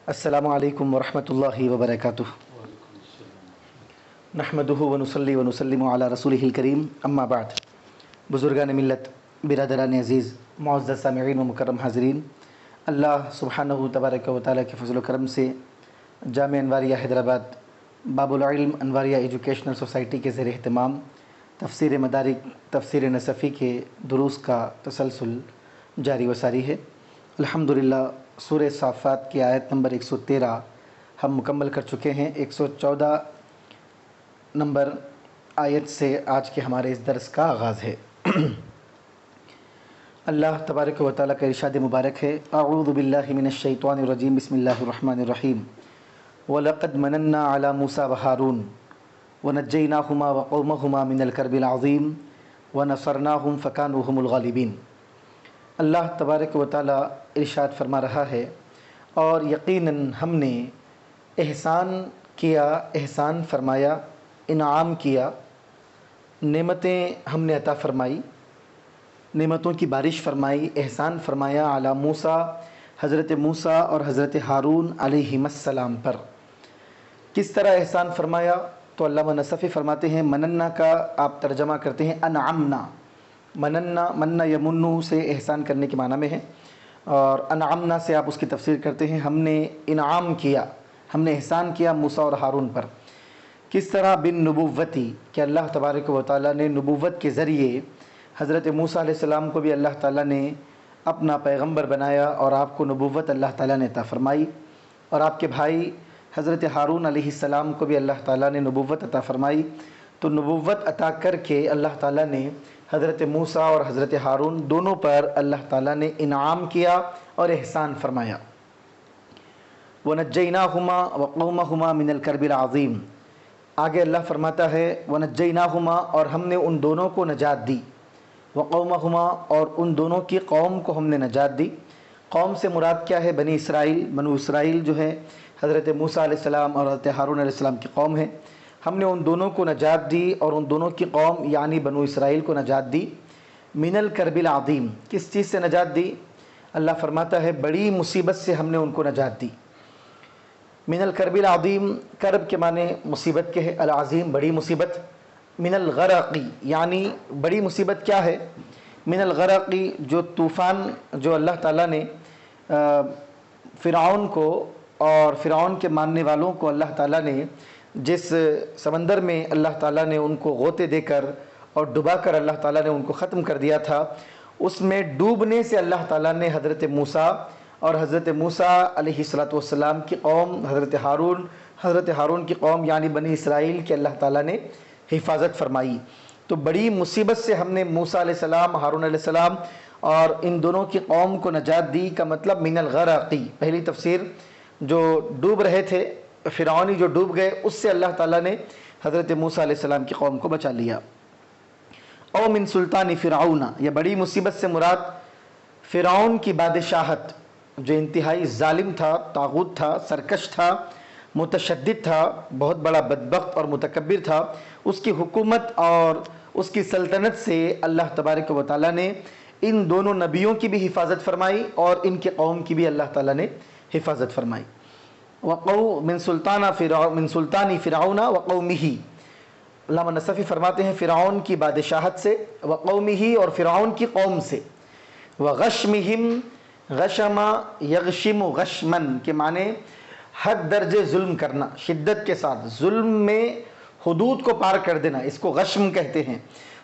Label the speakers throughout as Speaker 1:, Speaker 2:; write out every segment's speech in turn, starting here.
Speaker 1: السلام علیکم ورحمۃ اللہ وبرکاتہ۔ نحمدہ ونصلی ونسلم علی رسولہ الکریم، اما بعد۔ بزرگان ملت، برادران عزیز، معزز سامعین و مکرم حاضرین، اللہ سبحانہ تبارک و تعالیٰ کے فضل و کرم سے جامعہ انواریہ حیدرآباد باب العلم انواریہ ایجوکیشنل سوسائٹی کے زیر اہتمام تفسیر مدارک تفسیر نصفی کے دروس کا تسلسل جاری و ساری ہے۔ الحمدللہ سورہ صافات کی آیت نمبر 113 ہم مکمل کر چکے ہیں۔ 114 نمبر آیت سے آج کے ہمارے اس درس کا آغاز ہے۔ اللہ تبارک و تعالیٰ کا ارشاد مبارک ہے، اعوذ باللہ من الشیطان الرجیم، بسم اللہ الرحمن الرحیم، وَلَقَدْ مَنَنَّا عَلَى مُوسَى وَهَارُونَ وَنَجَّيْنَاهُمَا وَقَوْمَهُمَا مِنَ الْكَرْبِ الْعَظِيمِ وَنَصَرْنَاهُمْ فَكَانُوا هُمُ الْغَالِبِينَ۔ اللہ تبارک و تعالیٰ ارشاد فرما رہا ہے، اور یقیناً ہم نے احسان کیا، احسان فرمایا، انعام کیا، نعمتیں ہم نے عطا فرمائی، نعمتوں کی بارش فرمائی، احسان فرمایا علی موسیٰ، حضرت موسیٰ اور حضرت ہارون علیہم السلام پر۔ کس طرح احسان فرمایا؟ تو علامہ نصفی فرماتے ہیں، مننا کا آپ ترجمہ کرتے ہیں انعمنا۔ مننا، مننا یمنو سے احسان کرنے کے معنی میں ہے، اور انعمنا سے آپ اس کی تفسیر کرتے ہیں ہم نے انعام کیا، ہم نے احسان کیا موسیٰ اور ہارون پر۔ کس طرح؟ بن نبوتی، کہ اللہ تبارک و تعالیٰ نے نبوت کے ذریعے حضرت موسیٰ علیہ السلام کو بھی اللہ تعالیٰ نے اپنا پیغمبر بنایا، اور آپ کو نبوت اللہ تعالیٰ نے عطا فرمائی، اور آپ کے بھائی حضرت ہارون علیہ السلام کو بھی اللہ تعالیٰ نے نبوت عطا فرمائی۔ تو نبوت عطا کر کے اللہ تعالیٰ نے حضرت موسیٰ اور حضرت ہارون دونوں پر اللہ تعالیٰ نے انعام کیا اور احسان فرمایا۔ وَنَجَّيْنَاهُمَا وَقَوْمَهُمَا مِنَ الْكَرْبِ الْعَظِيمِ، آگے اللہ فرماتا ہے وَنَجَّيْنَاهُمَا، اور ہم نے ان دونوں کو نجات دی، وَقَوْمَهُمَا، اور ان دونوں کی قوم کو ہم نے نجات دی۔ قوم سے مراد کیا ہے؟ بنی اسرائیل، بنو اسرائیل جو ہے حضرت موسیٰ علیہ السلام اور حضرت ہارون علیہ السلام کی قوم ہے۔ ہم نے ان دونوں کو نجات دی، اور ان دونوں کی قوم یعنی بنو اسرائیل کو نجات دی۔ من الکرب العظیم، کس چیز سے نجات دی؟ اللہ فرماتا ہے بڑی مصیبت سے ہم نے ان کو نجات دی۔ من الکرب العظیم، کرب کے معنی مصیبت کے ہے، العظیم بڑی مصیبت۔ من الغرق، یعنی بڑی مصیبت کیا ہے؟ من الغرق، جو طوفان جو اللہ تعالیٰ نے فرعون کو اور فرعون کے ماننے والوں کو اللہ تعالیٰ نے جس سمندر میں اللہ تعالیٰ نے ان کو غوطے دے کر اور ڈبا کر اللہ تعالیٰ نے ان کو ختم کر دیا تھا، اس میں ڈوبنے سے اللہ تعالیٰ نے حضرت موسیٰ اور حضرت موسیٰ علیہ السلام کی قوم، حضرت ہارون کی قوم یعنی بنی اسرائیل کی اللہ تعالیٰ نے حفاظت فرمائی۔ تو بڑی مصیبت سے ہم نے موسیٰ علیہ السلام، ہارون علیہ السلام اور ان دونوں کی قوم کو نجات دی کا مطلب من الغرقی، پہلی تفسیر جو ڈوب رہے تھے، فرعونی جو ڈوب گئے، اس سے اللہ تعالیٰ نے حضرت موسیٰ علیہ السلام کی قوم کو بچا لیا۔ او من سلطان فرعون، یہ بڑی مصیبت سے مراد فرعون کی بادشاہت، جو انتہائی ظالم تھا، طاغوت تھا، سرکش تھا، متشدد تھا، بہت بڑا بدبخت اور متکبر تھا، اس کی حکومت اور اس کی سلطنت سے اللہ تبارک و تعالیٰ نے ان دونوں نبیوں کی بھی حفاظت فرمائی اور ان کے قوم کی بھی اللہ تعالیٰ نے حفاظت فرمائی۔ من سلطان فرعون وقومہ، علامہ نصفی فرماتے ہیں فرعون کی بادشاہت سے، وقومہ اور فرعون کی قوم سے، وغشمہم، غشم یغشم غشمن کے معنی حد درجے ظلم کرنا، شدت کے ساتھ ظلم میں حدود کو پار کر دینا، اس کو غشم کہتے ہیں۔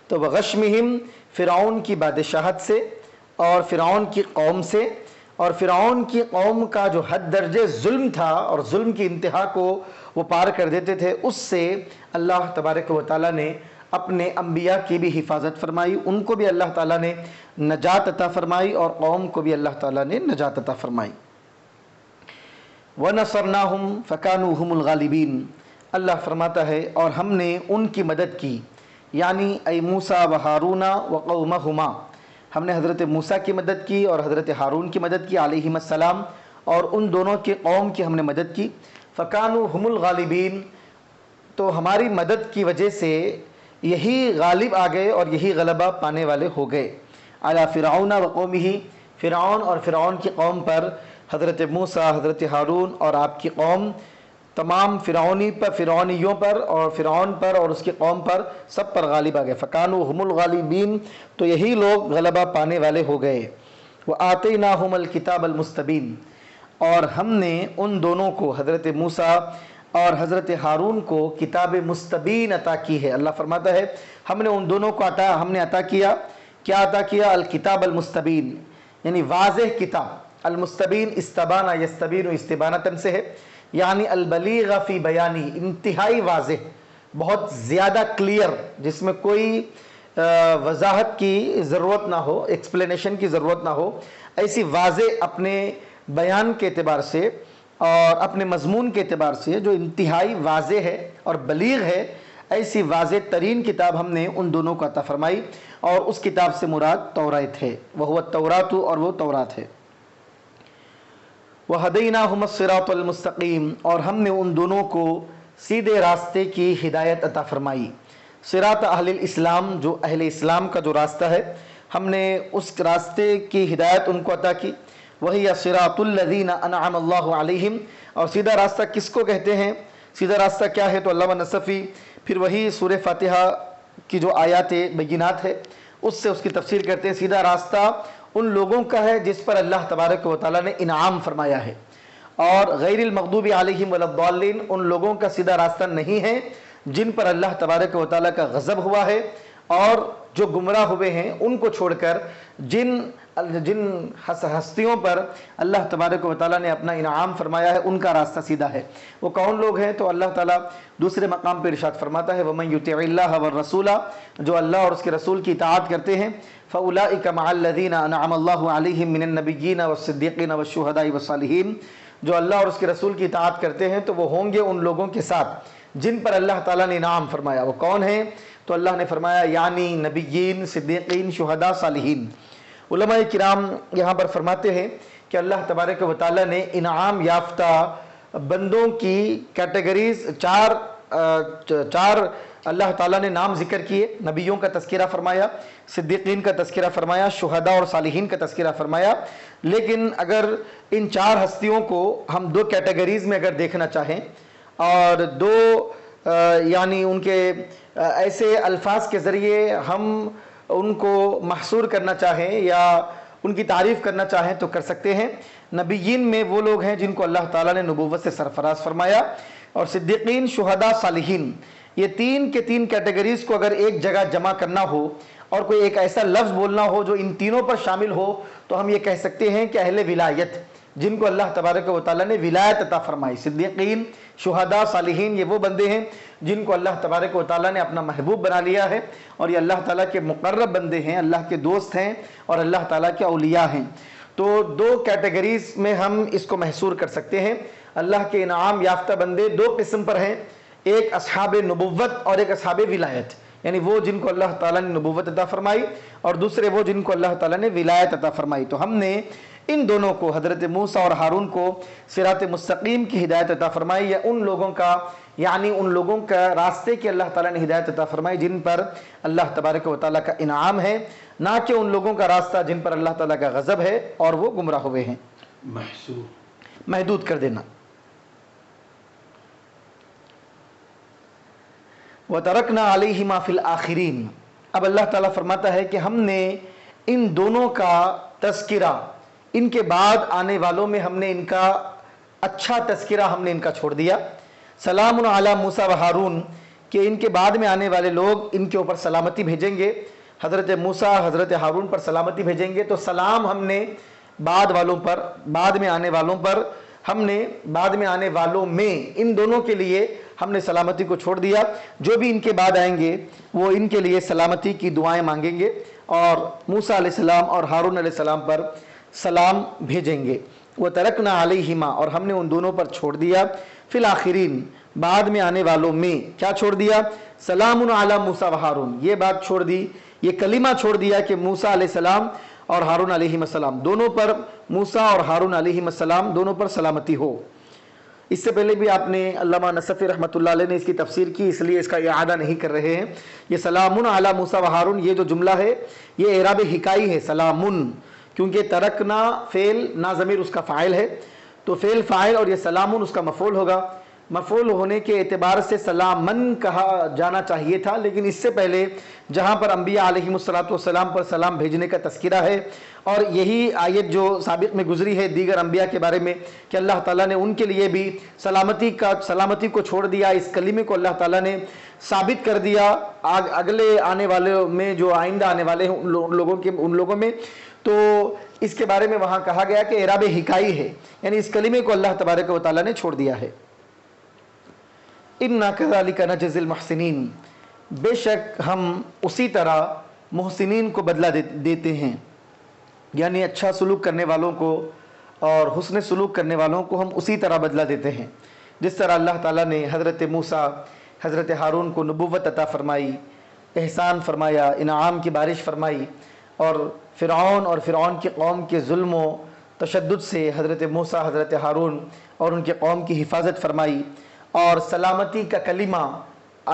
Speaker 1: تو وغشمہم، فرعون کی بادشاہت سے اور فرعون کی قوم سے، اور فرعون کی قوم کا جو حد درجے ظلم تھا اور ظلم کی انتہا کو وہ پار کر دیتے تھے، اس سے اللہ تبارک و تعالیٰ نے اپنے انبیاء کی بھی حفاظت فرمائی، ان کو بھی اللہ تعالیٰ نے نجات عطا فرمائی اور قوم کو بھی اللہ تعالیٰ نے نجات عطا فرمائی۔ وَنَصَرْنَاهُمْ فَكَانُوا هُمُ الْغَالِبِينَ، اللہ فرماتا ہے اور ہم نے ان کی مدد کی، یعنی اے موسیٰ و ہارون وقومہما، ہم نے حضرت موسیٰ کی مدد کی اور حضرت ہارون کی مدد کی علیہم السلام، اور ان دونوں کی قوم کی ہم نے مدد کی۔ فَكَانُوا هُمُ الْغَالِبِينَ، تو ہماری مدد کی وجہ سے یہی غالب آ گئے اور یہی غلبہ پانے والے ہو گئے۔ علی فرعون وقومہ، فرعون اور فرعون کی قوم پر، حضرت موسیٰ، حضرت ہارون اور آپ کی قوم تمام فرعونیوں پر اور فرعون پر اور اس کی قوم پر سب پر غالب آ گئے۔ فکانوا هم الغالبین، تو یہی لوگ غلبہ پانے والے ہو گئے۔ وآتیناہم الکتاب المستبین، اور ہم نے ان دونوں کو، حضرت موسیٰ اور حضرت ہارون کو، کتاب مستبین عطا کی ہے۔ اللہ فرماتا ہے ہم نے ان دونوں کو عطا کیا، کیا عطا کیا؟ الکتاب المستبین، یعنی واضح کتاب۔ المستبین استبانہ یستبین استبانتاً سے ہے، یعنی البلیغ فی بیانی، انتہائی واضح، بہت زیادہ کلیئر، جس میں کوئی وضاحت کی ضرورت نہ ہو، ایکسپلینیشن کی ضرورت نہ ہو، ایسی واضح اپنے بیان کے اعتبار سے اور اپنے مضمون کے اعتبار سے جو انتہائی واضح ہے اور بلیغ ہے، ایسی واضح ترین کتاب ہم نے ان دونوں کو عطا فرمائی، اور اس کتاب سے مراد تورات ہے، وہو التورات، اور وہ تورات ہے۔ وَهَدَيْنَاهُمَ الصِّرَاطَ الْمُسْتَقِيمَ، اور ہم نے ان دونوں کو سیدھے راستے کی ہدایت عطا فرمائی۔ صراط اہل الاسلام، جو اہل اسلام کا جو راستہ ہے، ہم نے اس راستے کی ہدایت ان کو عطا کی۔ وہی صراط الذین انعم اللہ علیہم، اور سیدھا راستہ کس کو کہتے ہیں؟ سیدھا راستہ کیا ہے؟ تو علامہ نصفی پھر وہی سورہ فاتحہ کی جو آیات بینات ہے اس سے اس کی تفسیر کرتے ہیں۔ سیدھا راستہ ان لوگوں کا ہے جس پر اللہ تبارک و تعالیٰ نے انعام فرمایا ہے، اور غیر المغضوب علیہم ولا الضالین ان لوگوں کا سیدھا راستہ نہیں ہے جن پر اللہ تبارک و تعالیٰ کا غضب ہوا ہے، اور جو گمراہ ہوئے ہیں ان کو چھوڑ کر جن ہستیوں پر اللہ تبارک و تعالیٰ نے اپنا انعام فرمایا ہے ان کا راستہ سیدھا ہے۔ وہ کون لوگ ہیں؟ تو اللہ تعالیٰ دوسرے مقام پہ ارشاد فرماتا ہے وَمَن يُطِعِ اللَّهَ وَالرَّسُولَ، جو اللہ اور اس کے رسول کی اطاعت کرتے ہیں، فَأُولَٰئِكَ مَعَ الَّذِينَ أَنْعَمَ اللَّهُ عَلَيْهِم مِّنَ النَّبِيِّينَ وَالصِّدِّيقِينَ وَالشُّهَدَاءِ وَالصَّالِحِينَ، جو اللہ اور اس کے رسول کی اطاعت کرتے ہیں تو وہ ہوں گے ان لوگوں کے ساتھ جن پر اللہ تعالیٰ نے انعام فرمایا۔ وہ کون ہیں؟ تو اللہ نے فرمایا یعنی نبیین، صدیقین، شہداء، صالحین۔ علماء کرام یہاں پر فرماتے ہیں کہ اللہ تبارک و تعالیٰ نے انعام یافتہ بندوں کی کیٹیگریز چار اللہ تعالیٰ نے نام ذکر کیے۔ نبیوں کا تذکرہ فرمایا، صدیقین کا تذکرہ فرمایا، شہداء اور صالحین کا تذکرہ فرمایا۔ لیکن اگر ان چار ہستیوں کو ہم دو کیٹیگریز میں اگر دیکھنا چاہیں اور دو یعنی ان کے ایسے الفاظ کے ذریعے ہم ان کو محصور کرنا چاہیں یا ان کی تعریف کرنا چاہیں تو کر سکتے ہیں۔ نبیین میں وہ لوگ ہیں جن کو اللہ تعالیٰ نے نبوت سے سرفراز فرمایا، اور صدیقین، شہداء، صالحین، یہ تین کے تین کیٹیگریز کو اگر ایک جگہ جمع کرنا ہو اور کوئی ایک ایسا لفظ بولنا ہو جو ان تینوں پر شامل ہو تو ہم یہ کہہ سکتے ہیں کہ اہل ولایت، جن کو اللہ تبارک و تعالیٰ نے ولایت عطا فرمائی۔ صدیقین، شہداء، صالحین، یہ وہ بندے ہیں جن کو اللہ تبارک و تعالیٰ نے اپنا محبوب بنا لیا ہے، اور یہ اللہ تعالیٰ کے مقرب بندے ہیں، اللہ کے دوست ہیں اور اللہ تعالیٰ کے اولیاء ہیں۔ تو دو کیٹیگریز میں ہم اس کو محصور کر سکتے ہیں۔ اللہ کے انعام یافتہ بندے دو قسم پر ہیں، ایک اصحاب نبوت اور ایک اصحاب ولایت، یعنی وہ جن کو اللہ تعالیٰ نے نبوت عطا فرمائی، اور دوسرے وہ جن کو اللہ تعالیٰ نے ولایت عطا فرمائی۔ تو ہم نے ان دونوں کو، حضرت موسیٰ اور ہارون کو، صراط مستقیم کی ہدایت عطا فرمائی، یا ان لوگوں کا یعنی ان لوگوں کا راستے کی اللہ تعالیٰ نے ہدایت عطا فرمائی جن پر اللہ تبارک و تعالیٰ کا انعام ہے، نہ کہ ان لوگوں کا راستہ جن پر اللہ تعالیٰ کا غضب ہے اور وہ گمراہ ہوئے ہیں۔ محدود کر دینا۔ وَتَرَكْنَا عَلَيْهِمَا فِي الْآخِرِينَ، اب اللہ تعالیٰ فرماتا ہے کہ ہم نے ان دونوں کا تذکرہ، ان کے بعد آنے والوں میں ہم نے ان کا اچھا تذکرہ ہم نے ان کا چھوڑ دیا۔ سلام علی موسیٰ و ہارون، کہ ان کے بعد میں آنے والے لوگ ان کے اوپر سلامتی بھیجیں گے، حضرت موسیٰ، حضرت ہارون پر سلامتی بھیجیں گے۔ تو سلام ہم نے بعد والوں پر، بعد میں آنے والوں پر، ہم نے بعد میں آنے والوں میں ان دونوں کے لیے ہم نے سلامتی کو چھوڑ دیا۔ جو بھی ان کے بعد آئیں گے وہ ان کے لیے سلامتی کی دعائیں مانگیں گے اور موسیٰ علیہ السلام اور ہارون علیہ السلام پر سلام بھیجیں گے۔ وَتَرَكْنَا عَلَيْهِمَا، اور ہم نے ان دونوں پر چھوڑ دیا، فی الآخرین، بعد میں آنے والوں میں کیا چھوڑ دیا؟ سلام علی موسیٰ و ہارون، یہ بات چھوڑ دی، یہ کلمہ چھوڑ دیا کہ موسیٰ علیہ السلام اور ہارون علیہ السلام دونوں پر، موسیٰ اور ہارون علیہ السلام دونوں پر سلامتی ہو۔ اس سے پہلے بھی آپ نے علامہ نصفی رحمۃ اللہ علیہ نے اس کی تفسیر کی، اس لیے اس کا اعادہ نہیں کر رہے ہیں۔ یہ سلام علی موسیٰ و ہارون، یہ جو جملہ ہے یہ اعراب ہکائی ہے، سلام، کیونکہ ترکنا فعل نا ضمیر اس کا فاعل ہے، تو فعل فاعل اور یہ سلامن اس کا مفعول ہوگا۔ مفعول ہونے کے اعتبار سے سلامن کہا جانا چاہیے تھا، لیکن اس سے پہلے جہاں پر انبیاء علیہم السلام پر سلام بھیجنے کا تذکرہ ہے، اور یہی آیت جو سابق میں گزری ہے دیگر انبیاء کے بارے میں کہ اللہ تعالیٰ نے ان کے لیے بھی سلامتی کو چھوڑ دیا، اس کلمے کو اللہ تعالیٰ نے ثابت کر دیا اگلے آنے والے میں، جو آئندہ آنے والے ہیں ان لوگوں میں، تو اس کے بارے میں وہاں کہا گیا کہ اعراب حکائی ہے، یعنی اس کلمے کو اللہ تبارک و تعالیٰ نے چھوڑ دیا ہے۔ اِنَّا كَذَلِكَ نَجْزِي الْمُحْسِنِينَ، بے شک ہم اسی طرح محسنین کو بدلہ دیتے ہیں، یعنی اچھا سلوک کرنے والوں کو اور حسن سلوک کرنے والوں کو ہم اسی طرح بدلہ دیتے ہیں جس طرح اللہ تعالیٰ نے حضرت موسیٰ حضرت ہارون کو نبوت عطا فرمائی، احسان فرمایا، انعام کی بارش فرمائی، اور فرعون کی قوم کے ظلم و تشدد سے حضرت موسیٰ حضرت ہارون اور ان کے قوم کی حفاظت فرمائی، اور سلامتی کا کلمہ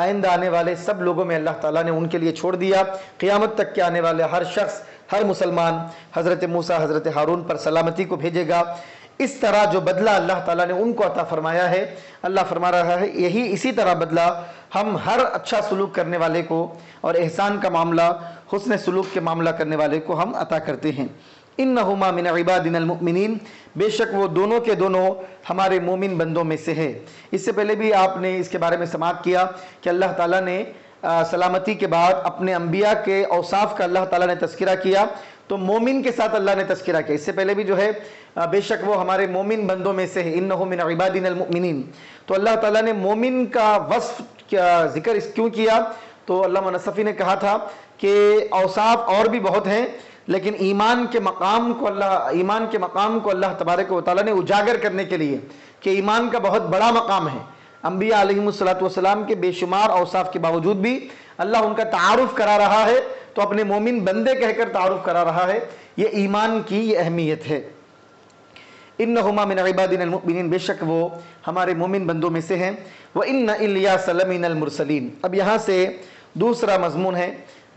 Speaker 1: آئندہ آنے والے سب لوگوں میں اللہ تعالیٰ نے ان کے لیے چھوڑ دیا۔ قیامت تک کے آنے والے ہر شخص، ہر مسلمان حضرت موسیٰ حضرت ہارون پر سلامتی کو بھیجے گا۔ اس طرح جو بدلہ اللہ تعالیٰ نے ان کو عطا فرمایا ہے، اللہ فرما رہا ہے اسی طرح بدلہ ہم ہر اچھا سلوک کرنے والے کو اور احسان کا معاملہ، حسن سلوک کے معاملہ کرنے والے کو ہم عطا کرتے ہیں۔ انہما من عبادنا المؤمنین، بے شک وہ دونوں کے دونوں ہمارے مومن بندوں میں سے ہے۔ اس سے پہلے بھی آپ نے اس کے بارے میں سماعت کیا کہ اللہ تعالیٰ نے سلامتی کے بعد اپنے انبیاء کے اوصاف کا اللہ تعالیٰ نے تذکرہ کیا، تو مومن کے ساتھ اللہ نے تذکرہ کیا۔ اس سے پہلے بھی جو ہے بے شک وہ ہمارے مومن بندوں میں سے ہے، انہ من عبادنا المؤمنین، تو اللہ تعالیٰ نے مومن کا وصف کیا ذکر کیوں کیا؟ تو علامہ نصفی نے کہا تھا کہ اوصاف اور بھی بہت ہیں، لیکن ایمان کے مقام کو اللہ تبارک و تعالیٰ نے اجاگر کرنے کے لیے کہ ایمان کا بہت بڑا مقام ہے، انبیاء علیہم السلام کے بے شمار اوصاف کے باوجود بھی اللہ ان کا تعارف کرا رہا ہے، تو اپنے مومن بندے کہہ کر تعارف کرا رہا ہے۔ یہ ایمان کی یہ اہمیت ہے۔ انہما من عبادنا المؤمنین، بے شک وہ ہمارے مومن بندوں میں سے ہیں۔ وَإِنَّ إِلْيَاسَ لَمِنَ الْمُرْسَلِينَ، اب یہاں سے دوسرا مضمون ہے،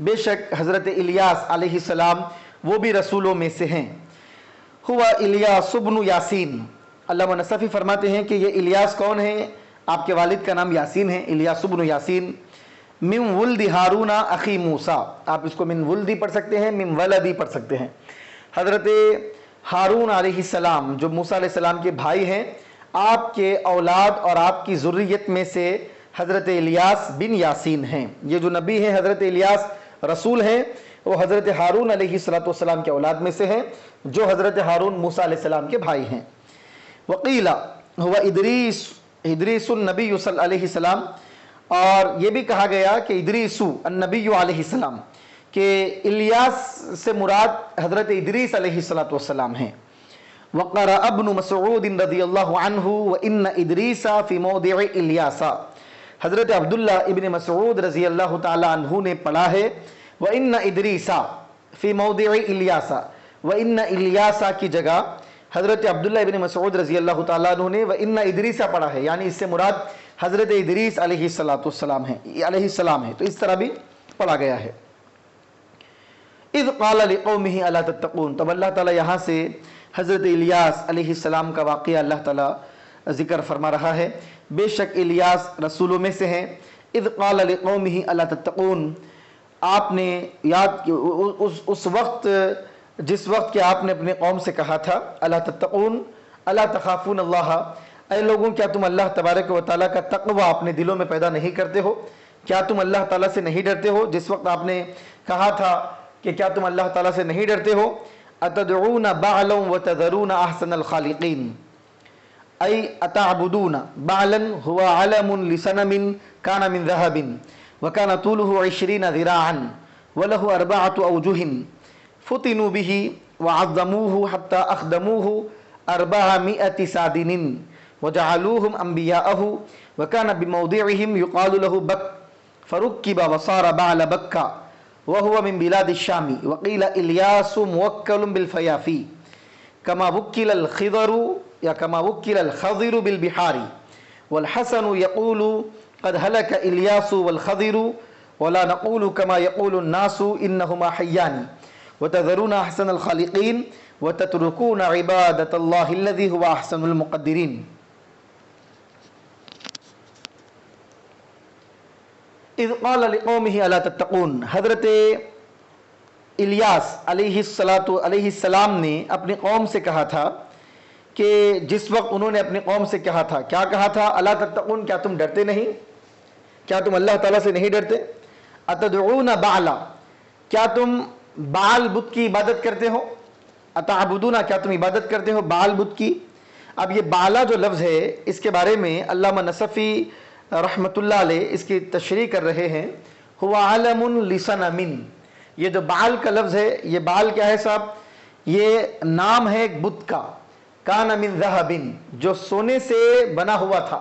Speaker 1: بے شک حضرت الیاس علیہ السلام وہ بھی رسولوں میں سے ہیں۔ ہوا الیاس ابن یاسین، علامہ نصفی فرماتے ہیں کہ یہ الیاس کون ہیں؟ آپ کے والد کا نام یاسین ہے، الیاس ابن یاسین، من ولد ہارون اخی موسیٰ، آپ اس کو من ولدی پڑھ سکتے ہیں، من ولدی پڑھ سکتے ہیں۔ حضرت ہارون علیہ السلام جو موسیٰ علیہ السلام کے بھائی ہیں، آپ کے اولاد اور آپ کی ذریت میں سے حضرت الیاس بن یاسین ہیں۔ یہ جو نبی ہیں حضرت الیاس رسول ہیں، وہ حضرت ہارون علیہ السلام کے اولاد میں سے ہیں، جو حضرت ہارون موسیٰ علیہ السلام کے بھائی ہیں۔ وقیل ہوا ادریس النبی صلی علیہ السلام، اور یہ بھی کہا گیا کہ ادریس النبی علیہ السلام، کہ الیاس سے مراد حضرت ادریس علیہ السلام ہیں۔ وقرأ ابن مسعود رضی اللہ عنہ وَإِنَّ إِدْرِيسَ فِي مَوْضِعِ إِلْيَاسَ، حضرت عبداللہ ابن مسعود رضی اللہ تعالی عنہ نے پڑھا ہے وَإِنَّ إِدْرِيسَ فِي مَوْضِعِ إِلْيَاسَ، وَإِنَّ إِلْيَاسَ کی جگہ حضرت عبداللہ ابن مسعود رضی اللہ تعالیٰ عنہ نے وَإِنَّ إِدْرِيسَ پڑھا ہے، یعنی اس سے مراد حضرت ادریس علیہ السلام ہے، تو اس طرح بھی پڑھا گیا ہے۔ اذ قال لقومه الا تتقون، تب اللہ تعالیٰ یہاں سے حضرت الیاس علیہ السلام کا واقعہ اللہ تعالیٰ ذکر فرما رہا ہے۔ بے شک الیاس رسولوں میں سے ہیں۔ اذ قال لقومه الا تتقون، آپ نے یاد اس وقت جس وقت کہ آپ نے اپنے قوم سے کہا تھا الا تتقون الا تخافون اللہ، اے لوگوں کیا تم اللہ تبارک و تعالیٰ کا تقوی اپنے دلوں میں پیدا نہیں کرتے ہو؟ کیا تم اللہ تعالیٰ سے نہیں ڈرتے ہو؟ جس وقت آپ نے کہا تھا کہ کیا تم اللہ تعالیٰ سے نہیں ڈرتے ہو؟ اتدعون بعلا وتذرون احسن الخالقین، ای اتعبدون بعلا هو علم لصنم كان من ذهب وكان طوله 20 ذراعا وله 4 اوجه فتنوا به وعظموه حتى اخدموه 400 سادن وجعلوهم انبیاءه وكان بموضعهم يقال له بك فركب وصار بعل بكا وهو من بلاد الشام وقيل الياس موكل بالفيافي كما وكل الخضر یا كما وكل الخضر بالبحار والحسن يقول قد هلك الياس والخضر ولا نقول كما يقول الناس انهما حيان وتذرون احسن الخالقین وتتركون عبادۃ اللہ الذی هو احسن المقدرین۔ اذ قال لقومه الا تتقون، حضرت الیاس علیہ السلام نے اپنی قوم سے کہا تھا کہ جس وقت انہوں نے اپنی قوم سے کہا تھا، کیا کہا تھا؟ الا تتقون، کیا تم ڈرتے نہیں؟ کیا تم اللہ تعالیٰ سے نہیں ڈرتے؟ اتدعون بعلا، کیا تم بعل بت کی عبادت کرتے ہو؟ اتعبدون، کیا تم عبادت کرتے ہو بعل بت کی؟ اب یہ بعلا جو لفظ ہے اس کے بارے میں علامہ نصفی رحمۃ اللہ علیہ اس کی تشریح کر رہے ہیں، هو علم لصنم، یہ جو بعل کا لفظ ہے، یہ بعل کیا ہے صاحب؟ یہ نام ہے ایک بت کا، کان من ذہب، جو سونے سے بنا ہوا تھا،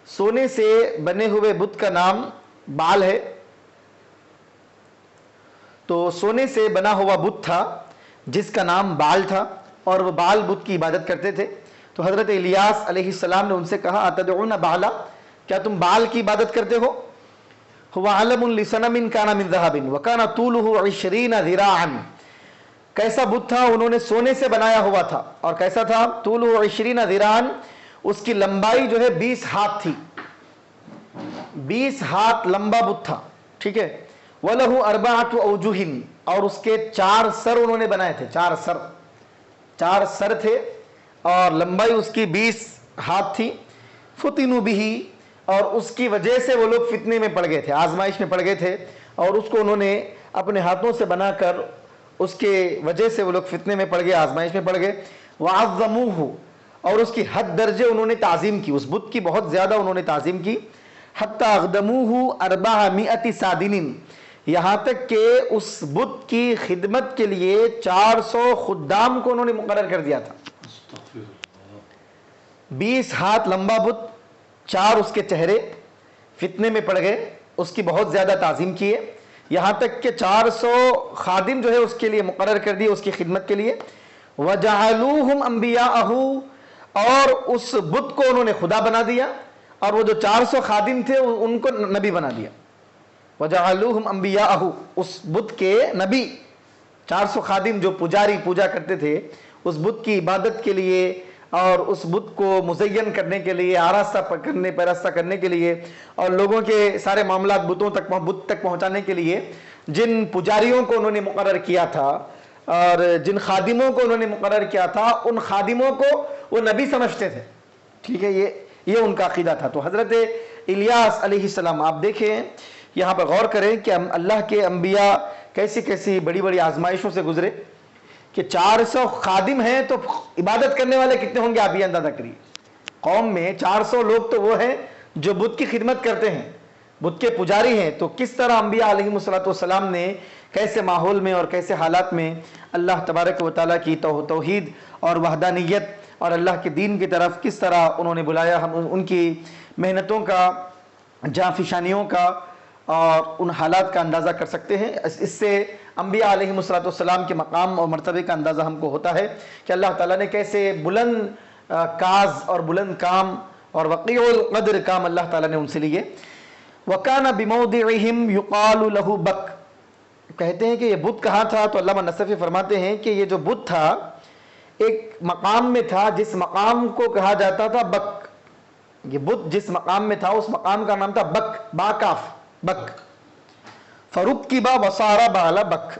Speaker 1: سونے سے بنے ہوئے بت کا نام بعل ہے۔ تو سونے سے بنا ہوا بت تھا جس کا نام بعل تھا، اور وہ بعل بت کی عبادت کرتے تھے۔ تو حضرت الیاس علیہ السلام نے ان سے کہا اتدعون بعلا، کیا تم بعل کی عبادت کرتے ہو؟ هو علم لصنم كان من ذهب وكان طوله 20 ذراعا، کیسا بت تھا؟ انہوں نے سونے سے بنایا ہوا تھا، اور کیسا تھا؟ طوله 20 ذراعا، اس کی لمبائی جو ہے 20 ہاتھ تھی، 20 ہاتھ لمبا بت تھا، ٹھیک ہے۔ وَلَهُ 4 أَوْجُهٍ، اور اس کے 4 سر انہوں نے بنائے تھے، 4 سر تھے، اور لمبائی اس کی 20 ہاتھ تھی۔ فُتِنُوا بِهِ، اور اس کی وجہ سے وہ لوگ فتنے میں پڑ گئے تھے، آزمائش میں پڑ گئے تھے، اور اس کو انہوں نے اپنے ہاتھوں سے بنا کر اس کے وجہ سے وہ لوگ فتنے میں پڑ گئے، آزمائش میں پڑ گئے۔ وَعَظَّمُوهُ، اور اس کی حد درجے انہوں نے تعظیم کی، اس بت کی بہت زیادہ انہوں نے تعظیم کی۔ حَتَّى أَخْدَمُوهُ 400 سادنین، یہاں تک کہ اس بت کی خدمت کے لیے 400 خدام کو انہوں نے مقرر کر دیا تھا۔ 20 ہاتھ لمبا بت، 4 اس کے چہرے، فتنے میں پڑ گئے، اس کی بہت زیادہ تعظیم کیے، یہاں تک کہ 400 خادم جو ہے اس کے لیے مقرر کر دیے اس کی خدمت کے لیے۔ وَجَعَلُوهُمْ أَنْبِيَاءَهُ، اور اس بت کو انہوں نے خدا بنا دیا، اور وہ جو 400 خادم تھے ان کو نبی بنا دیا۔ وَجَعَلُوهُمْ أَنْبِيَاءَهُ، اس بت کے نبی، 400 خادم جو پجاری پوجا کرتے تھے اس بت کی عبادت کے لیے، اور اس بت کو مزین کرنے کے لیے، آراستہ پیراستہ کرنے کے لیے، اور لوگوں کے سارے معاملات بت تک پہنچانے کے لیے جن پجاریوں کو انہوں نے مقرر کیا تھا اور جن خادموں کو انہوں نے مقرر کیا تھا، ان خادموں کو وہ نبی سمجھتے تھے، ٹھیک ہے، یہ ان کا عقیدہ تھا۔ تو حضرت الیاس علیہ السلام، آپ دیکھیں یہاں پر غور کریں کہ اللہ کے انبیاء کیسی کیسی بڑی بڑی آزمائشوں سے گزرے، کہ 400 خادم ہیں تو عبادت کرنے والے کتنے ہوں گے آپ یہ اندازہ کریے۔ قوم میں 400 لوگ تو وہ ہیں جو بت کی خدمت کرتے ہیں، بت کے پجاری ہیں، تو کس طرح انبیاء علیہ السلام نے کیسے ماحول میں اور کیسے حالات میں اللہ تبارک و تعالیٰ کی توحید اور وحدانیت اور اللہ کے دین کی طرف کس طرح انہوں نے بلایا، ہم ان کی محنتوں کا، جانفشانیوں کا اور ان حالات کا اندازہ کر سکتے ہیں۔ اس سے انبیاء علیہ السلام کے مقام اور مرتبے کا اندازہ ہم کو ہوتا ہے کہ اللہ تعالیٰ نے کیسے بلند کاز اور بلند کام اور وقیع القدر کام اللہ تعالیٰ نے ان سے لیے۔ وَكَانَ بِمَوْضِعِهِمْ يُقَالُ لَهُ بَكْ، کہتے ہیں کہ یہ بت کہاں تھا؟ تو علامہ نصفی فرماتے ہیں کہ یہ جو بت تھا ایک مقام میں تھا جس مقام کو کہا جاتا تھا بک، یہ بت جس مقام میں تھا اس مقام کا نام تھا بک، باکاف، بک۔ فَرُكِّبَ وَصَارَ بَعْلَ بَک،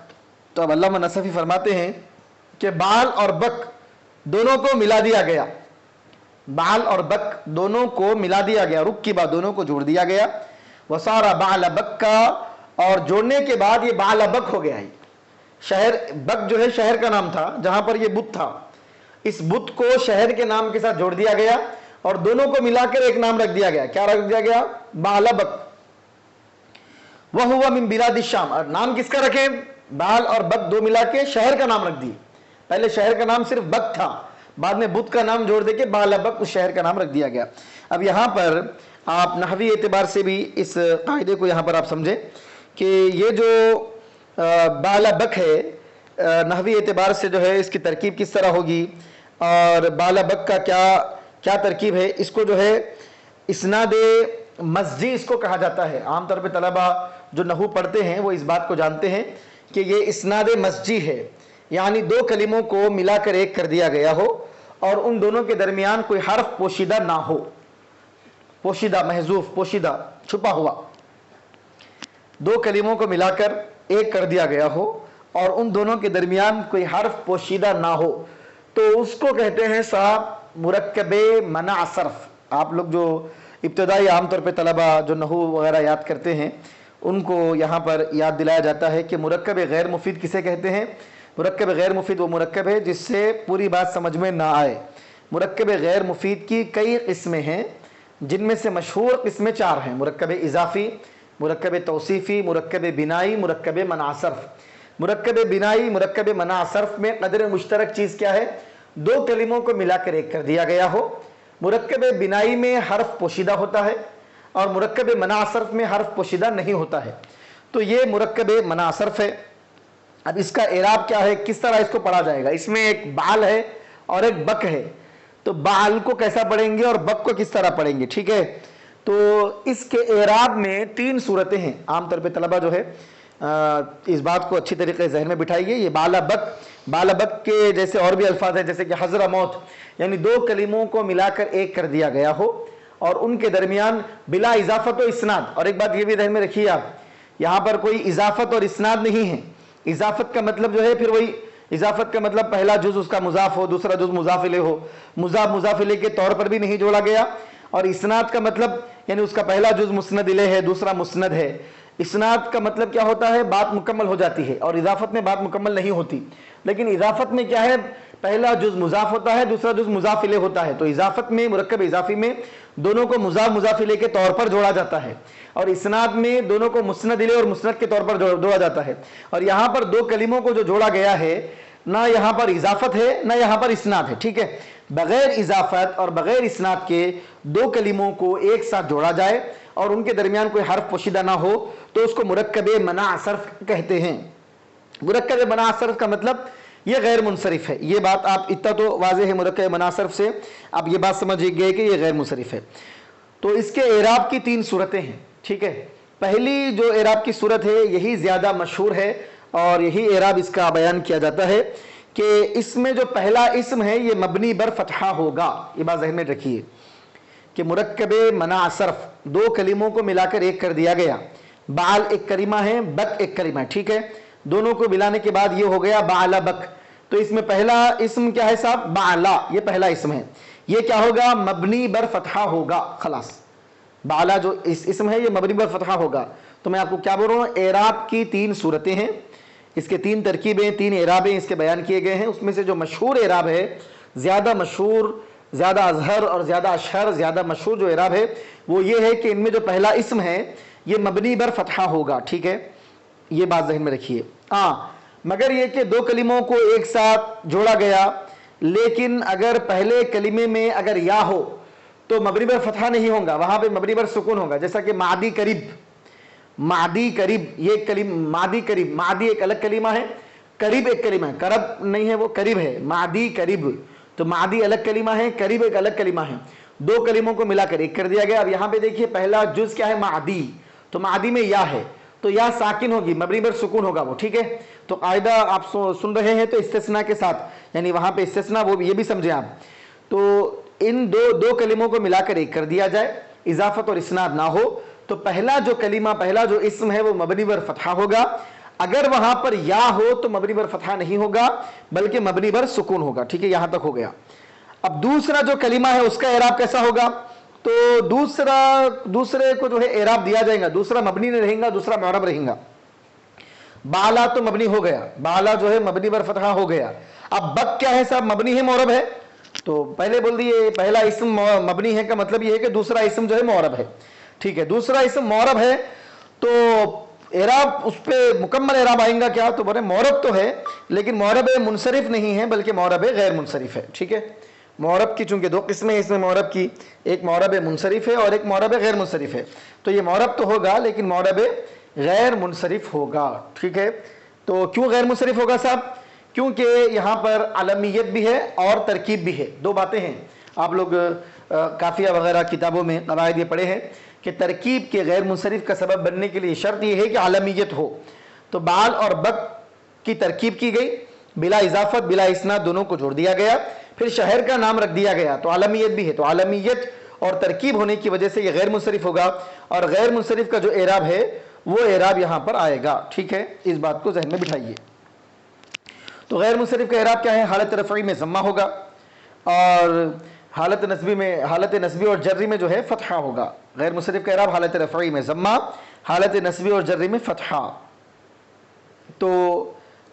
Speaker 1: تو اب علامہ نصفی فرماتے ہیں کہ بال اور بک دونوں کو ملا دیا گیا، بال اور بک دونوں کو ملا دیا گیا، رُكِّبَ دونوں کو جوڑ دیا گیا، وَصَارَ بَعْلَ بَکَّ، اور جوڑنے کے بعد یہ بَعْلَ بَک ہو گیا۔ شہر بک جو ہے شہر کا نام تھا جہاں پر یہ بت تھا، اس بت کو شہر کے نام کے ساتھ جوڑ دیا گیا اور دونوں کو ملا کر ایک نام رکھ دیا گیا۔ کیا رکھ دیا گیا؟ بَعْلَ بَک۔ وَهُوَ مِن بِلَادِ الشام، اور نام کس کا رکھیں؟ بال اور بک دو ملا کے شہر کا نام رکھ دیے، پہلے شہر کا نام صرف بک تھا، بعد میں بت کا نام جوڑ دے کے بَعْلَ بَک اس شہر کا نام رکھ دیا گیا۔ اب یہاں پر آپ نحوی اعتبار سے بھی اس قاعدے کو یہاں پر آپ سمجھیں کہ یہ جو بَعْلَ بَک ہے نحوی اعتبار سے جو ہے اس کی ترکیب کس طرح ہوگی اور بَعْلَ بَک کا کیا ترکیب ہے، اس کو جو ہے اسناد مزجی اس کو کہا جاتا ہے۔ عام طور پہ طلبہ جو نحو پڑھتے ہیں وہ اس بات کو جانتے ہیں کہ یہ اسناد مسجی ہے، یعنی دو کلموں کو ملا کر ایک کر دیا گیا ہو اور ان دونوں کے درمیان کوئی حرف پوشیدہ نہ ہو، پوشیدہ، محذوف، پوشیدہ، چھپا ہوا، دو کلموں کو ملا کر ایک کر دیا گیا ہو اور ان دونوں کے درمیان کوئی حرف پوشیدہ نہ ہو، تو اس کو کہتے ہیں صاحب مرکب منع صرف۔ آپ لوگ جو ابتدائی عام طور پہ طلبہ جو نحو وغیرہ یاد کرتے ہیں ان کو یہاں پر یاد دلایا جاتا ہے کہ مرکب غیر مفید کسے کہتے ہیں؟ مرکب غیر مفید وہ مرکب ہے جس سے پوری بات سمجھ میں نہ آئے۔ مرکب غیر مفید کی کئی قسمیں ہیں، جن میں سے مشہور قسمیں چار ہیں: مرکب اضافی، مرکب توصیفی، مرکب بنائی، مرکب منع صرف۔ مرکب بنائی، مرکب منع صرف میں قدر مشترک چیز کیا ہے؟ دو کلموں کو ملا کر ایک کر دیا گیا ہو۔ مرکب بنائی میں حرف پوشیدہ ہوتا ہے اور مرکب منع صرف میں حرف پوشیدہ نہیں ہوتا ہے، تو یہ مرکب منع صرف ہے۔ اب اس کا اعراب کیا ہے، کس طرح اس کو پڑھا جائے گا؟ اس میں ایک بعل ہے اور ایک بک ہے، تو بعل کو کیسا پڑھیں گے اور بک کو کس طرح پڑھیں گے؟ ٹھیک ہے، تو اس کے اعراب میں تین صورتیں ہیں۔ عام طور پہ طلبہ جو ہے اس بات کو اچھی طریقے سے ذہن میں بٹھائیے۔ یہ بالا بک کے جیسے اور بھی الفاظ ہیں، جیسے کہ حضر موت، یعنی دو کلموں کو ملا کر ایک کر دیا گیا ہو اور ان کے درمیان بلا اضافت و اسناد۔ اور ایک بات یہ بھی ذہن میں رکھیے آپ، یہاں پر کوئی اضافت اور اسناد نہیں ہے۔ اضافت کا مطلب جو ہے پھر وہی، اضافت کا مطلب پہلا جز اس کا مضاف ہو، دوسرا جز مضاف الیہ ہو، مضاف الیہ کے طور پر بھی نہیں جوڑا گیا۔ اور اسناد کا مطلب یعنی اس کا پہلا جز مسند الیہ ہے، دوسرا مسند ہے۔ اسناد کا مطلب کیا ہوتا ہے؟ بات مکمل ہو جاتی ہے، اور اضافت میں بات مکمل نہیں ہوتی۔ لیکن اضافت میں کیا ہے؟ پہلا جز مضاف ہوتا ہے، دوسرا جز مضاف الیہ ہوتا ہے، تو اضافت میں، مرکب اضافی میں دونوں کو مضاف الیہ کے طور پر جوڑا جاتا ہے، اور اسناد میں دونوں کو مسند الیہ اور مسند کے طور پر جوڑا جاتا ہے۔ اور یہاں پر دو کلموں کو جو جوڑا گیا ہے، نہ یہاں پر اضافت ہے نہ یہاں پر اسناد ہے، ٹھیک ہے؟ بغیر اضافت اور بغیر اسناد کے دو کلموں کو ایک ساتھ جوڑا جائے اور ان کے درمیان کوئی حرف پوشیدہ نہ ہو تو اس کو مرکب منع صرف کہتے ہیں۔ مرکب منع صرف کا مطلب یہ غیر منصرف ہے، یہ بات آپ اتنا تو واضح ہے مرکب منع صرف سے، آپ یہ بات سمجھ گئے کہ یہ غیر منصرف ہے۔ تو اس کے اعراب کی تین صورتیں ہیں، ٹھیک ہے؟ پہلی جو اعراب کی صورت ہے یہی زیادہ مشہور ہے اور یہی اعراب اس کا بیان کیا جاتا ہے کہ اس میں جو پہلا اسم ہے یہ مبنی بر فتحہ ہوگا۔ یہ بات ذہن میں رکھیے کہ مرکب منع صرف دو کلموں کو ملا کر ایک کر دیا گیا، بعل ایک کلمہ ہے، بک ایک کلمہ ہے، ٹھیک ہے؟ دونوں کو ملانے کے بعد یہ ہو گیا بعل بک، تو اس میں پہلا اسم کیا ہے صاحب؟ بعلا، یہ پہلا اسم ہے، یہ کیا ہوگا؟ مبنی بر فتحہ ہوگا، خلاص۔ بعلا جو اسم ہے یہ مبنی بر فتحہ ہوگا۔ تو میں آپ کو کیا بول رہا ہوں؟ اعراب کی تین صورتیں ہیں، اس کے تین ترکیبیں، تین اعرابیں اس کے بیان کیے گئے ہیں۔ اس میں سے جو مشہور اعراب ہے، زیادہ مشہور، زیادہ اظہر اور زیادہ اشہر، زیادہ مشہور جو اعراب ہے وہ یہ ہے کہ ان میں جو پہلا اسم ہے یہ مبنی بر فتحہ ہوگا، ٹھیک ہے؟ یہ بات ذہن میں رکھیے۔ مگر یہ کہ دو کلموں کو ایک ساتھ جوڑا گیا، لیکن اگر پہلے کلمے میں اگر یا ہو تو مبنی بر فتحہ نہیں ہوگا، وہاں پہ مبنی بر سکون ہوگا، جیسا کہ معدی قریب، معدی قریب، یہ کلمہ معدی قریب، معدی ایک الگ کلمہ ہے، قریب ایک کلمہ ہے، قرب نہیں ہے، وہ قریب ہے، معدی قریب، تو معدی الگ کلمہ ہے، قریب ایک الگ کلمہ ہے، دو کلموں کو ملا کر ایک کر دیا گیا۔ اب یہاں پہ دیکھیے پہلا جز کیا ہے؟ معدی، تو معدی میں یا ہے تو یا ساکن ہوگی، مبنی بر سکون ہوگا وہ، ٹھیک ہے؟ تو قاعدہ آپ سن رہے ہیں تو استثناء کے ساتھ، یعنی وہاں پہ استثناء وہ یہ بھی سمجھیں آپ، تو ان دو کلموں کو ملا کر ایک کر دیا جائے، اضافت اور اسناد نہ ہو، تو پہلا جو کلمہ، پہلا جو اسم ہے وہ مبنی بر فتحہ ہوگا۔ اگر وہاں پر یا ہو تو مبنی بر فتحہ نہیں ہوگا بلکہ مبنی بر سکون ہوگا، ٹھیک ہے؟ یہاں تک ہو گیا۔ اب دوسرا جو کلمہ ہے اس کا اعراب کیسا ہوگا؟ تو دوسرے کو جو ہے اعراب دیا جائے گا، دوسرا مبنی نہیں رہے گا، دوسرا معرب رہے گا۔ بالا تو مبنی ہو گیا، بالا جو ہے مبنی بر فتحہ ہو گیا۔ اب بک کیا ہے صاحب؟ مبنی ہے معرب ہے؟ تو پہلے بول دیے پہلا اسم مبنی ہے کا مطلب یہ ہے کہ دوسرا اسم جو ہے معرب ہے، ٹھیک ہے؟ دوسرا اسم معرب ہے تو اعراب اس پہ مکمل اعراب آئیں گا کیا؟ تو بولے معرب تو ہے لیکن معرب منصرف نہیں ہے بلکہ معرب غیر منصرف ہے، ٹھیک ہے؟ معرب کی چونکہ دو قسمیں ہیں اس میں معرب کی، ایک معرب منصرف ہے اور ایک معرب غیر منصرف ہے، تو یہ معرب تو ہوگا لیکن معرب غیر منصرف ہوگا، ٹھیک ہے؟ تو کیوں غیر منصرف ہوگا صاحب؟ کیونکہ یہاں پر علمیت بھی ہے اور ترکیب بھی ہے، دو باتیں ہیں۔ آپ لوگ کافیہ وغیرہ کتابوں میں قواعد یہ پڑھے ہیں کہ ترکیب کے غیر منصرف کا سبب بننے کے لیے شرط یہ ہے کہ علمیت ہو، تو بال اور بک کی ترکیب کی گئی، بلا اضافت بلا اسناد دونوں کو جوڑ دیا گیا، پھر شہر کا نام رکھ دیا گیا تو عالمیت بھی ہے، تو عالمیت اور ترکیب ہونے کی وجہ سے یہ غیر منصرف ہوگا، اور غیر منصرف کا جو اعراب ہے وہ اعراب یہاں پر آئے گا، ٹھیک ہے، اس بات کو ذہن میں بٹھائیے۔ تو غیر منصرف کا اعراب کیا ہے؟ حالت رفعی میں ضمہ ہوگا، اور حالت نصبی اور جری میں جو ہے فتحہ ہوگا۔ غیر منصرف کا اعراب حالت رفعی میں ضمہ، حالت نصبی اور جری میں فتحہ۔ تو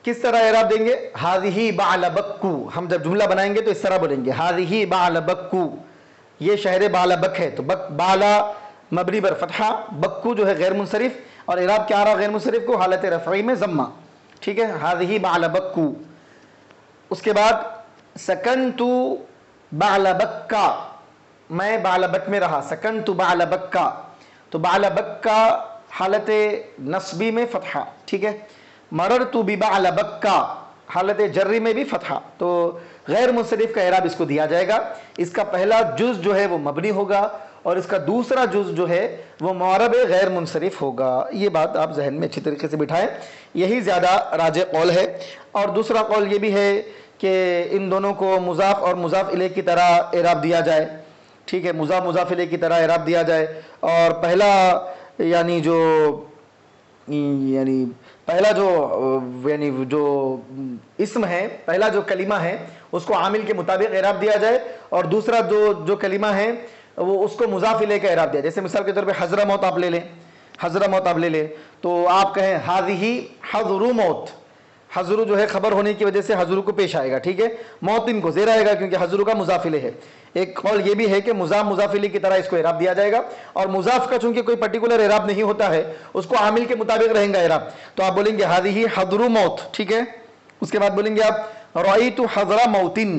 Speaker 1: کس طرح اعراب دیں گے؟ ہذہ بعل بکو، ہم جب جملہ بنائیں گے تو اس طرح بولیں گے، ہذہ بعل بکو، یہ شہر بعل بک ہے، تو بعلا مبنی بر فتحہ، بکو جو ہے غیر منصرف، اور اعراب کیا آ رہا غیر منصرف کو؟ حالت رفعی میں ضمہ، ٹھیک ہے، ہذہ بعل بکو۔ اس کے بعد سکنت بعل بکا، میں بعل بک میں رہا، سکنت بعل بکا، تو بعل بکا حالت نصبی میں فتحہ، ٹھیک ہے، مررت ببعل بکا حالت جری میں بھی فتحہ۔ تو غیر منصرف کا اعراب اس کو دیا جائے گا، اس کا پہلا جز جو ہے وہ مبنی ہوگا، اور اس کا دوسرا جز جو ہے وہ معرب غیر منصرف ہوگا۔ یہ بات آپ ذہن میں اچھی طریقے سے بٹھائیں، یہی زیادہ راجح قول ہے۔ اور دوسرا قول یہ بھی ہے کہ ان دونوں کو مضاف اور مضاف الیہ کی طرح اعراب دیا جائے، ٹھیک ہے، مضاف مضاف الیہ کی طرح اعراب دیا جائے، اور پہلا جو اسم ہے، پہلا جو کلمہ ہے اس کو عامل کے مطابق اعراب دیا جائے، اور دوسرا جو کلمہ ہے وہ اس کو مضاف الیہ کا اعراب دیا جائے۔ جیسے مثال کے طور پہ حضرموت آپ لے لیں، حضرموت آپ لے لیں تو آپ کہیں ہذہ حضرموت، حضر جو ہے خبر ہونے کی وجہ سے حضر کو پیش آئے گا، ٹھیک ہے، موتن کو زیر آئے گا کیونکہ حضر کا مضاف الیہ ہے۔ ایک قول یہ بھی ہے کہ مضاف مضاف الیہ کی طرح اس کو اعراب دیا جائے گا، اور مضاف کا چونکہ کوئی پرٹیکولر اعراب نہیں ہوتا ہے، اس کو عامل کے مطابق رہیں گا اعراب، تو آپ بولیں گے ہذہ حضر موت، ٹھیک ہے۔ اس کے بعد بولیں گے آپ رأیت حضر موتن،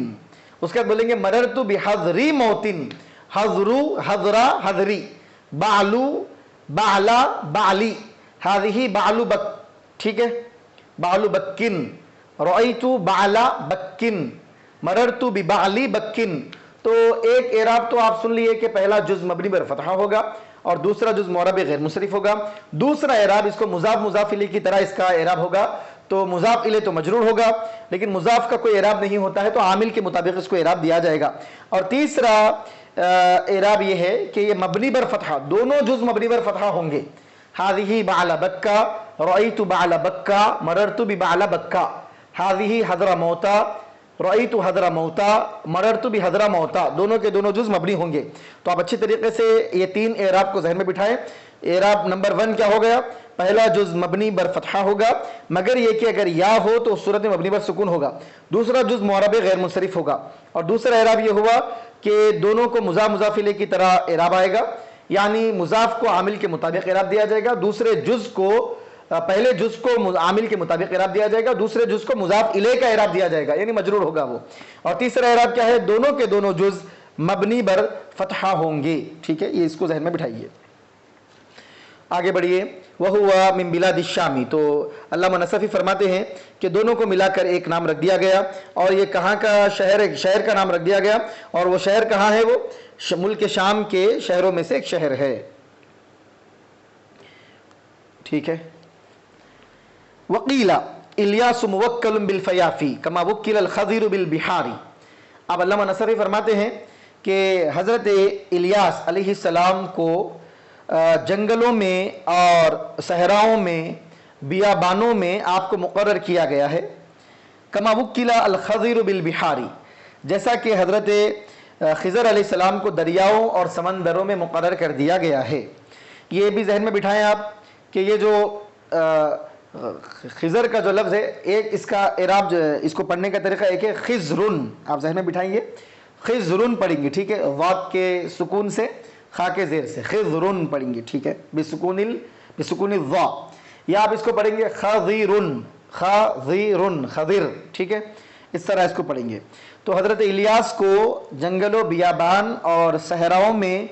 Speaker 1: اس کے بعد بولیں گے مررت بحضر موتن، حضر حضرا حضری، بعلو بعلا بعلی، ہذہ بعل بک، ٹھیک ہے، بعل بکن، رأیت بعل بکن، مررت ببعلی بکن۔ تو ایک اعراب تو آپ سن لیے کہ پہلا جز مبنی بر فتحہ ہوگا اور دوسرا جز معرب غیر منصرف ہوگا، دوسرا اعراب اس کو مضاف مضاف الیہ کی طرح اس کا اعراب ہوگا، تو مضاف الیہ تو مجرور ہوگا، لیکن مضاف کا کوئی اعراب نہیں ہوتا ہے تو عامل کے مطابق اس کو اعراب دیا جائے گا۔ اور تیسرا اعراب یہ ہے کہ یہ مبنی بر فتحہ، دونوں جز مبنی بر فتحہ ہوں گے، ہذہ بعل بکا، رأیت بعل بکا، مررت ببعل بکا، ہذہ حضر موتا، رأیت حضر موتا، مررت بحضر موتا، دونوں کے دونوں جز مبنی ہوں گے۔ تو آپ اچھی طریقے سے یہ تین اعراب کو ذہن میں بٹھائیں۔ اعراب نمبر 1 کیا ہو گیا؟ پہلا جز مبنی بر فتحہ ہوگا، مگر یہ کہ اگر یا ہو تو اس صورت میں مبنی بر سکون ہوگا، دوسرا جز معرب غیر منصرف ہوگا، اور دوسرا اعراب یہ ہوا کہ دونوں کو مضاف مضاف الیہ کی طرح اعراب آئے گا، یعنی مضاف کو عامل کے مطابق اعراب دیا جائے گا، دوسرے جز کو پہلے جز کو عامل کے مطابق اعراب دیا جائے گا، دوسرے جز کو مضاف الیہ کا اعراب دیا جائے گا، یعنی مجرور ہوگا وہ، اور تیسرا اعراب کیا ہے؟ دونوں کے دونوں جز مبنی بر فتحہ ہوں گے، ٹھیک ہے، یہ اس کو ذہن میں بٹھائیے۔ آگے بڑھیے، وَهُوَ مِن بِلَادِ الشَّامِ، تو علامہ نصفی فرماتے ہیں کہ دونوں کو ملا کر ایک نام رکھ دیا گیا، اور یہ کہاں کا شہر کا نام رکھ دیا گیا، اور وہ شہر کہاں ہے؟ وہ ملک شام کے شہروں میں سے ایک شہر ہے، ٹھیک ہے۔ وقیل الیاس موکل بالفیافی کما وکل الخضر بالبحار، اب علامہ نصفی فرماتے ہیں کہ حضرت الیاس علیہ السلام کو جنگلوں میں اور صحراؤں میں بیابانوں میں آپ کو مقرر کیا گیا ہے، کما وکل الخضر بالبحار، جیسا کہ حضرت خضر علیہ السلام کو دریاؤں اور سمندروں میں مقرر کر دیا گیا ہے۔ یہ بھی ذہن میں بٹھائیں آپ کہ یہ جو خضر کا جو لفظ ہے، ایک اس کا اعراب اس کو پڑھنے کا طریقہ ایک ہے خضرن، آپ ذہن میں بٹھائیں گے، خضرن پڑھیں گے، ٹھیک ہے، واو کے سکون سے، خا کے زیر سے، خضرن پڑھیں گے، ٹھیک ہے، بسکون الضا، یا آپ اس کو پڑھیں گے خضیرن، خضیرن، خضر، ٹھیک ہے، اس طرح اس کو پڑھیں گے۔ تو حضرت الیاس کو جنگل و بیابان اور صحراؤں میں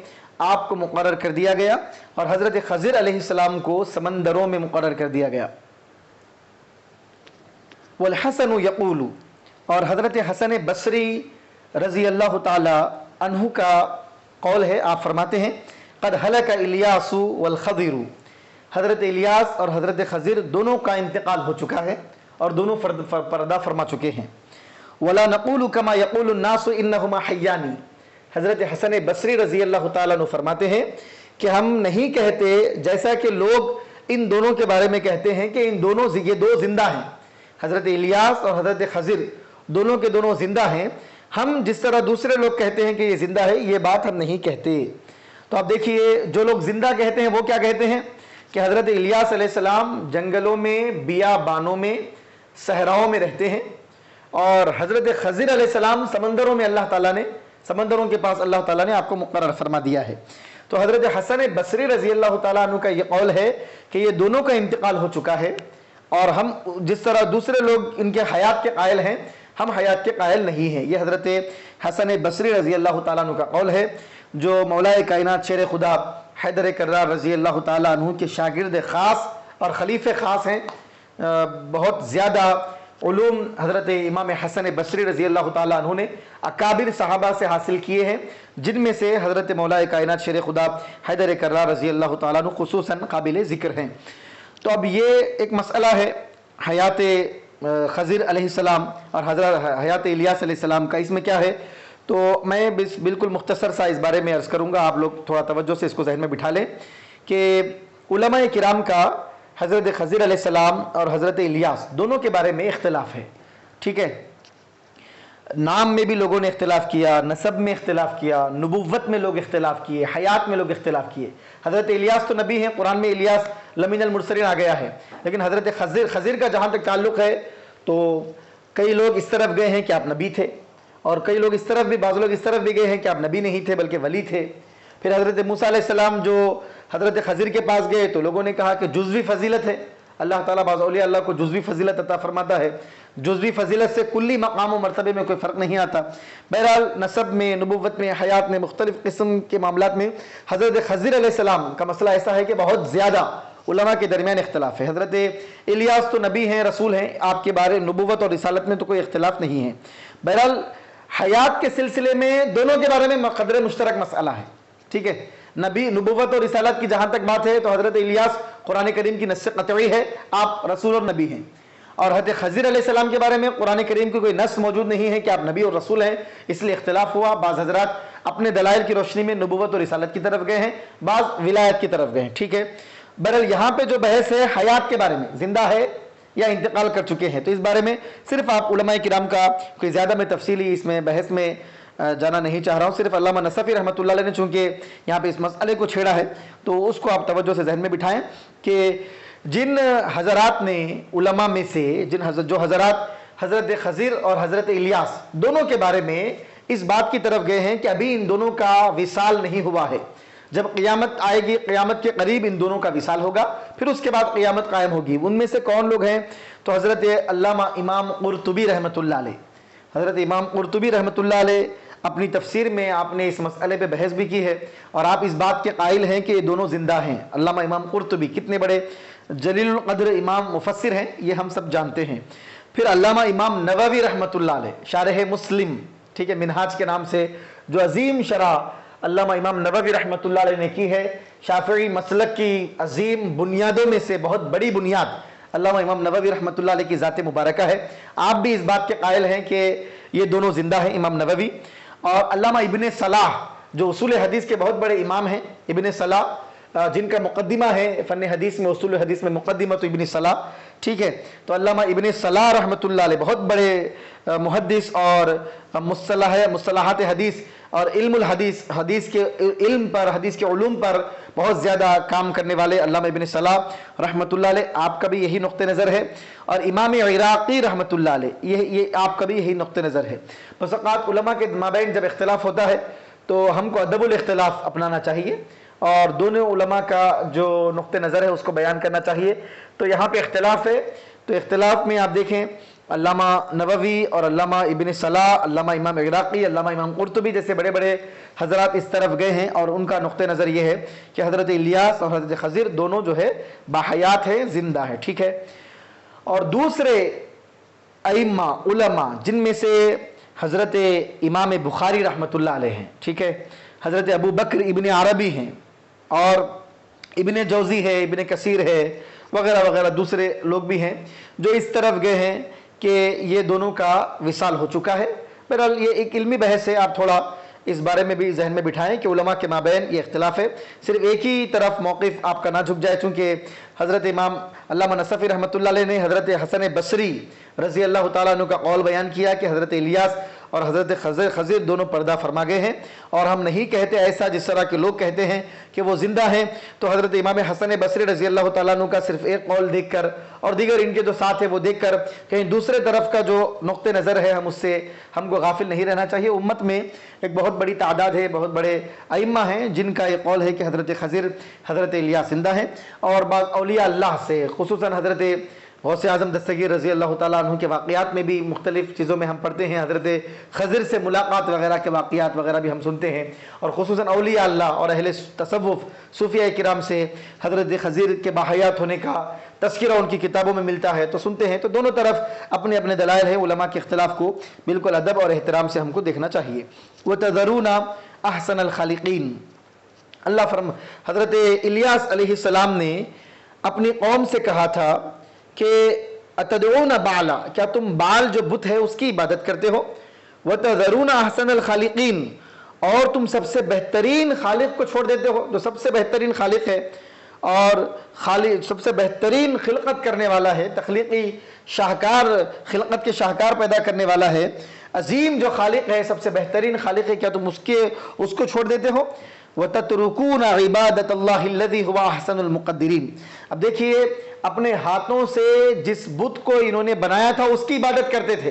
Speaker 1: آپ کو مقرر کر دیا گیا، اور حضرت خضر علیہ السلام کو سمندروں میں مقرر کر دیا گیا۔ والحسن یقول، اور حضرت حسن بصری رضی اللہ تعالی عنہ کا قول ہے، آپ فرماتے ہیں قد ہلک الیاس والخضر، حضرت الیاس اور حضرت خضر دونوں کا انتقال ہو چکا ہے، اور دونوں پردہ فرما چکے ہیں۔ وَلَا نَقُولُ كَمَا يَقُولُ النَّاسُ إِنَّهُمَا حَيَّانِ، حضرت حسن بصری رضی اللہ تعالیٰ عنہ فرماتے ہیں کہ ہم نہیں کہتے جیسا کہ لوگ ان دونوں کے بارے میں کہتے ہیں کہ ان دونوں یہ دو زندہ ہیں، حضرت الیاس اور حضرت خضر دونوں کے دونوں زندہ ہیں۔ ہم جس طرح دوسرے لوگ کہتے ہیں کہ یہ زندہ ہے، یہ بات ہم نہیں کہتے۔ تو آپ دیکھیے جو لوگ زندہ کہتے ہیں وہ کیا کہتے ہیں کہ حضرت الیاس علیہ السلام جنگلوں میں، بیابانوں میں، صحراؤں میں رہتے ہیں، اور حضرت خضر علیہ السلام سمندروں میں سمندروں کے پاس اللہ تعالیٰ نے آپ کو مقرر فرما دیا ہے۔ تو حضرت حسن بصری رضی اللہ تعالیٰ عنہ کا یہ قول ہے کہ یہ دونوں کا انتقال ہو چکا ہے، اور ہم جس طرح دوسرے لوگ ان کے حیات کے قائل ہیں، ہم حیات کے قائل نہیں ہیں۔ یہ حضرت حسن بصری رضی اللہ تعالیٰ عنہ کا قول ہے، جو مولا کائنات شیر خدا حیدر کرار رضی اللہ تعالیٰ عنہ کے شاگرد خاص اور خلیفہ خاص ہیں۔ بہت زیادہ علوم حضرت امام حسن بصری رضی اللہ تعالیٰ عنہ نے اکابر صحابہ سے حاصل کیے ہیں، جن میں سے حضرت مولا کائنات شیر خدا حیدر کرار رضی اللہ تعالیٰ عنہ خصوصاً قابل ذکر ہیں۔ تو اب یہ ایک مسئلہ ہے حیات خضر علیہ السلام اور حضرت حیات الیاس علیہ السلام کا، اس میں کیا ہے تو میں بالکل مختصر سا اس بارے میں عرض کروں گا، آپ لوگ تھوڑا توجہ سے اس کو ذہن میں بٹھا لیں کہ علماء کرام کا حضرت خضر علیہ السلام اور حضرت الیاس دونوں کے بارے میں اختلاف ہے، ٹھیک ہے۔ نام میں بھی لوگوں نے اختلاف کیا، نسب میں اختلاف کیا، نبوت میں لوگ اختلاف کیے، حیات میں لوگ اختلاف کیے۔ حضرت الیاس تو نبی ہیں، قرآن میں الیاس لمن المرسلین آ گیا ہے، لیکن حضرت خضر کا جہاں تک تعلق ہے تو کئی لوگ اس طرف گئے ہیں کہ آپ نبی تھے، اور کئی لوگ اس طرف بھی، بعض لوگ اس طرف بھی گئے ہیں کہ آپ نبی نہیں تھے بلکہ ولی تھے۔ پھر حضرت موسیٰ علیہ السلام جو حضرت خضر کے پاس گئے تو لوگوں نے کہا کہ جزوی فضیلت ہے، اللہ تعالیٰ بعض اولیاء اللہ کو جزوی فضیلت عطا فرماتا ہے، جزوی فضیلت سے کلی مقام و مرتبے میں کوئی فرق نہیں آتا۔ بہرحال نسب میں، نبوت میں، حیات میں، مختلف قسم کے معاملات میں حضرت خضر علیہ السلام کا مسئلہ ایسا ہے کہ بہت زیادہ علماء کے درمیان اختلاف ہے۔ حضرت الیاس تو نبی ہیں، رسول ہیں، آپ کے بارے نبوت اور رسالت میں تو کوئی اختلاف نہیں ہے۔ بہرحال حیات کے سلسلے میں دونوں کے بارے میں قدر مشترک مسئلہ ہے، ٹھیک ہے۔ نبی، نبوت اور رسالت کی جہاں تک بات ہے تو حضرت الیاس قرآن کریم کی نص قطعی ہے، آپ رسول اور نبی ہیں، اور حضرت خضر علیہ السلام کے بارے میں قرآن کریم کی کوئی نص موجود نہیں ہے کہ آپ نبی اور رسول ہیں، اس لیے اختلاف ہوا۔ بعض حضرات اپنے دلائل کی روشنی میں نبوت اور رسالت کی طرف گئے ہیں، بعض ولایت کی طرف گئے ہیں، ٹھیک ہے۔ بہرحال یہاں پہ جو بحث ہے حیات کے بارے میں، زندہ ہے یا انتقال کر چکے ہیں، تو اس بارے میں صرف آپ علماء کرام کا کوئی زیادہ میں تفصیلی اس میں بحث میں جانا نہیں چاہ رہا ہوں، صرف علامہ نصفی رحمۃ اللہ علیہ نے چونکہ یہاں پہ اس مسئلے کو چھیڑا ہے تو اس کو آپ توجہ سے ذہن میں بٹھائیں کہ جن حضرات نے علماء میں سے جو حضرات حضرت خضر اور حضرت الیاس دونوں کے بارے میں اس بات کی طرف گئے ہیں کہ ابھی ان دونوں کا وصال نہیں ہوا ہے، جب قیامت آئے گی، قیامت کے قریب ان دونوں کا وصال ہوگا، پھر اس کے بعد قیامت قائم ہوگی۔ ان میں سے کون لوگ ہیں تو حضرت علامہ امام قرطبی رحمۃ اللہ علیہ، حضرت امام قرطبی رحمۃ اللہ علیہ اپنی تفسیر میں آپ نے اس مسئلے پہ بحث بھی کی ہے، اور آپ اس بات کے قائل ہیں کہ یہ دونوں زندہ ہیں۔ علامہ امام قرطبی کتنے بڑے جلیل القدر امام مفسر ہیں، یہ ہم سب جانتے ہیں۔ پھر علامہ امام نووی رحمۃ اللہ علیہ، شارح مسلم، ٹھیک ہے، منہاج کے نام سے جو عظیم شرح علامہ امام نووی رحمۃ اللہ علیہ نے کی ہے، شافعی مسلک کی عظیم بنیادوں میں سے بہت بڑی بنیاد علامہ امام نووی رحمۃ اللہ علیہ کی ذات مبارکہ ہے۔ آپ بھی اس بات کے قائل ہیں کہ یہ دونوں زندہ ہیں، امام نووی۔ اور علامہ ابن صلاح جو اصول حدیث کے بہت بڑے امام ہیں، ابن صلاح جن کا مقدمہ ہے فن حدیث میں، اصول حدیث میں مقدمہ تو ابن صلاح، ٹھیک ہے۔ تو علامہ ابن صلاح رحمۃ اللہ علیہ بہت بڑے محدث اور مصطلحات حدیث اور علم الحدیث، حدیث کے علم پر، حدیث کے علوم پر بہت زیادہ کام کرنے والے علامہ ابن صلاح رحمۃ اللہ علیہ، آپ کا بھی یہی نقطہ نظر ہے۔ اور امام عراقی رحمۃ اللہ علیہ، یہ آپ کا بھی یہی نقطہ نظر ہے۔ بس اوقات علماء کے مابین جب اختلاف ہوتا ہے تو ہم کو ادب الاختلاف اپنانا چاہیے اور دونوں علماء کا جو نقطہ نظر ہے اس کو بیان کرنا چاہیے۔ تو یہاں پہ اختلاف ہے، تو اختلاف میں آپ دیکھیں علامہ نووی اور علامہ ابن صلاح، علامہ امام عراقی، علامہ امام قرطبی جیسے بڑے بڑے حضرات اس طرف گئے ہیں، اور ان کا نقطہ نظر یہ ہے کہ حضرت الیاس اور حضرت خضر دونوں جو ہے باحیات ہیں، زندہ ہے، ٹھیک ہے۔ اور دوسرے ائمہ علماء جن میں سے حضرت امام بخاری رحمۃ اللہ علیہ ہیں، ٹھیک ہے، حضرت ابو بکر ابن عربی ہیں، اور ابن جوزی ہے، ابن کثیر ہے، وغیرہ وغیرہ دوسرے لوگ بھی ہیں جو اس طرف گئے ہیں کہ یہ دونوں کا وصال ہو چکا ہے۔ بہرحال یہ ایک علمی بحث ہے، آپ تھوڑا اس بارے میں بھی ذہن میں بٹھائیں کہ علماء کے مابین یہ اختلاف ہے، صرف ایک ہی طرف موقف آپ کا نہ جھک جائے، چونکہ حضرت امام علامہ نصفی رحمۃ اللہ علیہ نے حضرت حسن بصری رضی اللہ تعالیٰ عنہ کا قول بیان کیا کہ حضرت الیاس اور حضرت خضر دونوں پردہ فرما گئے ہیں، اور ہم نہیں کہتے ایسا جس طرح کے لوگ کہتے ہیں کہ وہ زندہ ہیں۔ تو حضرت امام حسن بصری رضی اللہ تعالیٰ عنہ کا صرف ایک قول دیکھ کر اور دیگر ان کے جو ساتھ ہیں وہ دیکھ کر کہیں دوسرے طرف کا جو نقطہ نظر ہے ہم کو غافل نہیں رہنا چاہیے۔ امت میں ایک بہت بڑی تعداد ہے، بہت بڑے ائمہ ہیں جن کا یہ قول ہے کہ حضرت خضر حضرت الیاس زندہ ہیں، اور بعض اولیاء اللہ سے خصوصاً حضرت غوث اعظم دستگیر رضی اللہ تعالیٰ عنہ کے واقعات میں بھی مختلف چیزوں میں ہم پڑھتے ہیں، حضرت خضر سے ملاقات وغیرہ کے واقعات وغیرہ بھی ہم سنتے ہیں، اور خصوصاً اولیاء اللہ اور اہل تصوف صوفیاء کرام سے حضرت خضر کے باحیات ہونے کا تذکرہ ان کی کتابوں میں ملتا ہے تو سنتے ہیں۔ تو دونوں طرف اپنے اپنے دلائل ہیں، علماء کے اختلاف کو بالکل ادب اور احترام سے ہم کو دیکھنا چاہیے۔ وَتَذَرُونَ أَحْسَنَ الْخَالِقِينَ، حضرت الیاس علیہ السلام نے اپنی قوم سے کہا تھا کہ اتدعون بالا، کیا تم بال جو بت ہے اس کی عبادت کرتے ہو؟ وتذرون احسن الخالقین، اور تم سب سے بہترین خالق کو چھوڑ دیتے ہو جو سب سے بہترین خالق ہے اور سب سے بہترین خلقت کرنے والا ہے، تخلیقی شاہکار، خلقت کے شاہکار پیدا کرنے والا ہے، عظیم جو خالق ہے، سب سے بہترین خالق ہے، کیا تم اس کو چھوڑ دیتے ہو؟ وَتَتْرُكُونَ عِبَادَةَ اللَّهِ الَّذِي هُوَ أَحْسَنُ الْمُقَدِّرِينَ، اب دیکھیے اپنے ہاتھوں سے جس بت کو انہوں نے بنایا تھا اس کی عبادت کرتے تھے۔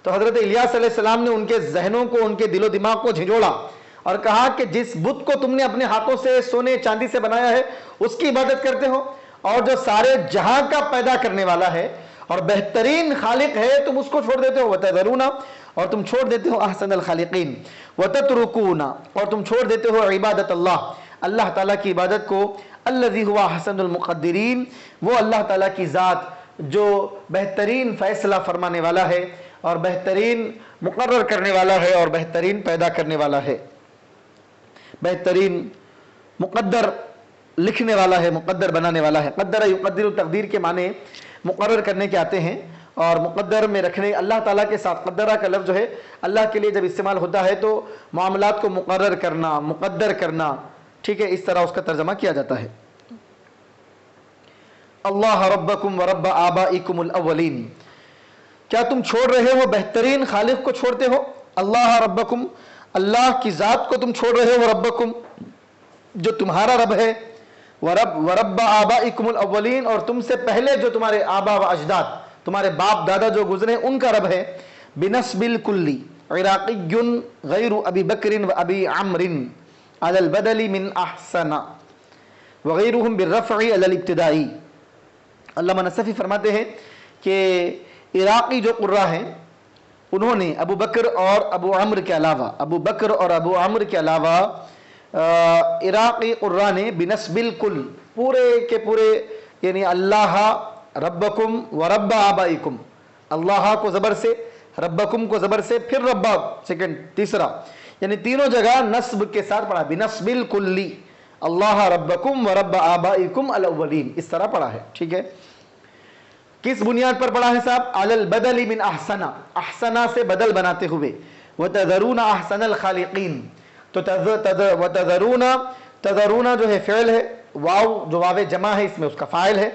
Speaker 1: تو حضرت الیاس علیہ السلام نے ان کے ذہنوں کو، ان کے دل و دماغ کو جھنجھوڑا اور کہا کہ جس بت کو تم نے اپنے ہاتھوں سے سونے چاندی سے بنایا ہے اس کی عبادت کرتے ہو، اور جو سارے جہاں کا پیدا کرنے والا ہے اور بہترین خالق ہے تم اس کو چھوڑ دیتے ہو۔ وَتَذَرُونَ، اور تم چھوڑ دیتے ہو احسن الخالقین، وَتَتْرُكُونَ، اور تم چھوڑ دیتے ہو عبادت اللہ تعالیٰ کی عبادت کو، الذی هو احسن المقدرین، وہ اللہ تعالیٰ کی ذات جو بہترین فیصلہ فرمانے والا ہے اور بہترین مقرر کرنے والا ہے اور بہترین پیدا کرنے والا ہے، بہترین مقدر لکھنے والا ہے، مقدر بنانے والا ہے۔ قدر یقدر، تقدیر کے معنی مقرر کرنے کے آتے ہیں، اور مقدر میں رکھنے، اللہ تعالیٰ کے ساتھ قدرہ کا لفظ جو ہے اللہ کے لیے جب استعمال ہوتا ہے تو معاملات کو مقرر کرنا، مقدر کرنا، ٹھیک ہے، اس طرح اس کا ترجمہ کیا جاتا ہے۔ اللہ ربکم ورب آبائکم الاولین، کیا تم چھوڑ رہے ہو بہترین خالق کو چھوڑتے ہو؟ اللہ ربکم، اللہ کی ذات کو تم چھوڑ رہے ہو، ربکم جو تمہارا رب ہے، ورب آبائکم الاولین، اور تم سے پہلے جو تمہارے آبا و اجداد، تمہارے باپ دادا جو گزرے ان کا رب ہے۔ بنسب الکلی عراقی غیر ابی بکر و ابی عمر علی البدل من احسن وغیرہم بالرفع علی الابتدائی۔ علامہ نصفی فرماتے ہیں کہ عراقی جو قرہ ہیں انہوں نے ابو بکر اور ابو عمر کے علاوہ عراقی قرہ نے بنسب الکل، پورے کے پورے، یعنی اللہ ربکم ورب آبائکم، اللہ کو زبر سے، ربکم کو زبر سے، پھر رب سیکنڈ تیسرا، یعنی تینوں جگہ نصب کے ساتھ پڑھا، بنسب الکلی، اللہ ربکم ورب آبائکم الاولین، اس طرح پڑھا ہے، ٹھیک ہے۔ کس بنیاد پر پڑھا ہے صاحب؟ علی البدل من احسنا، احسنا سے بدل بناتے ہوئے، وتذرون احسن الخالقین، تو وتذرون، تذرون جو ہے فعل ہے، واو جو واو جمع ہے اس میں اس کا فاعل ہے،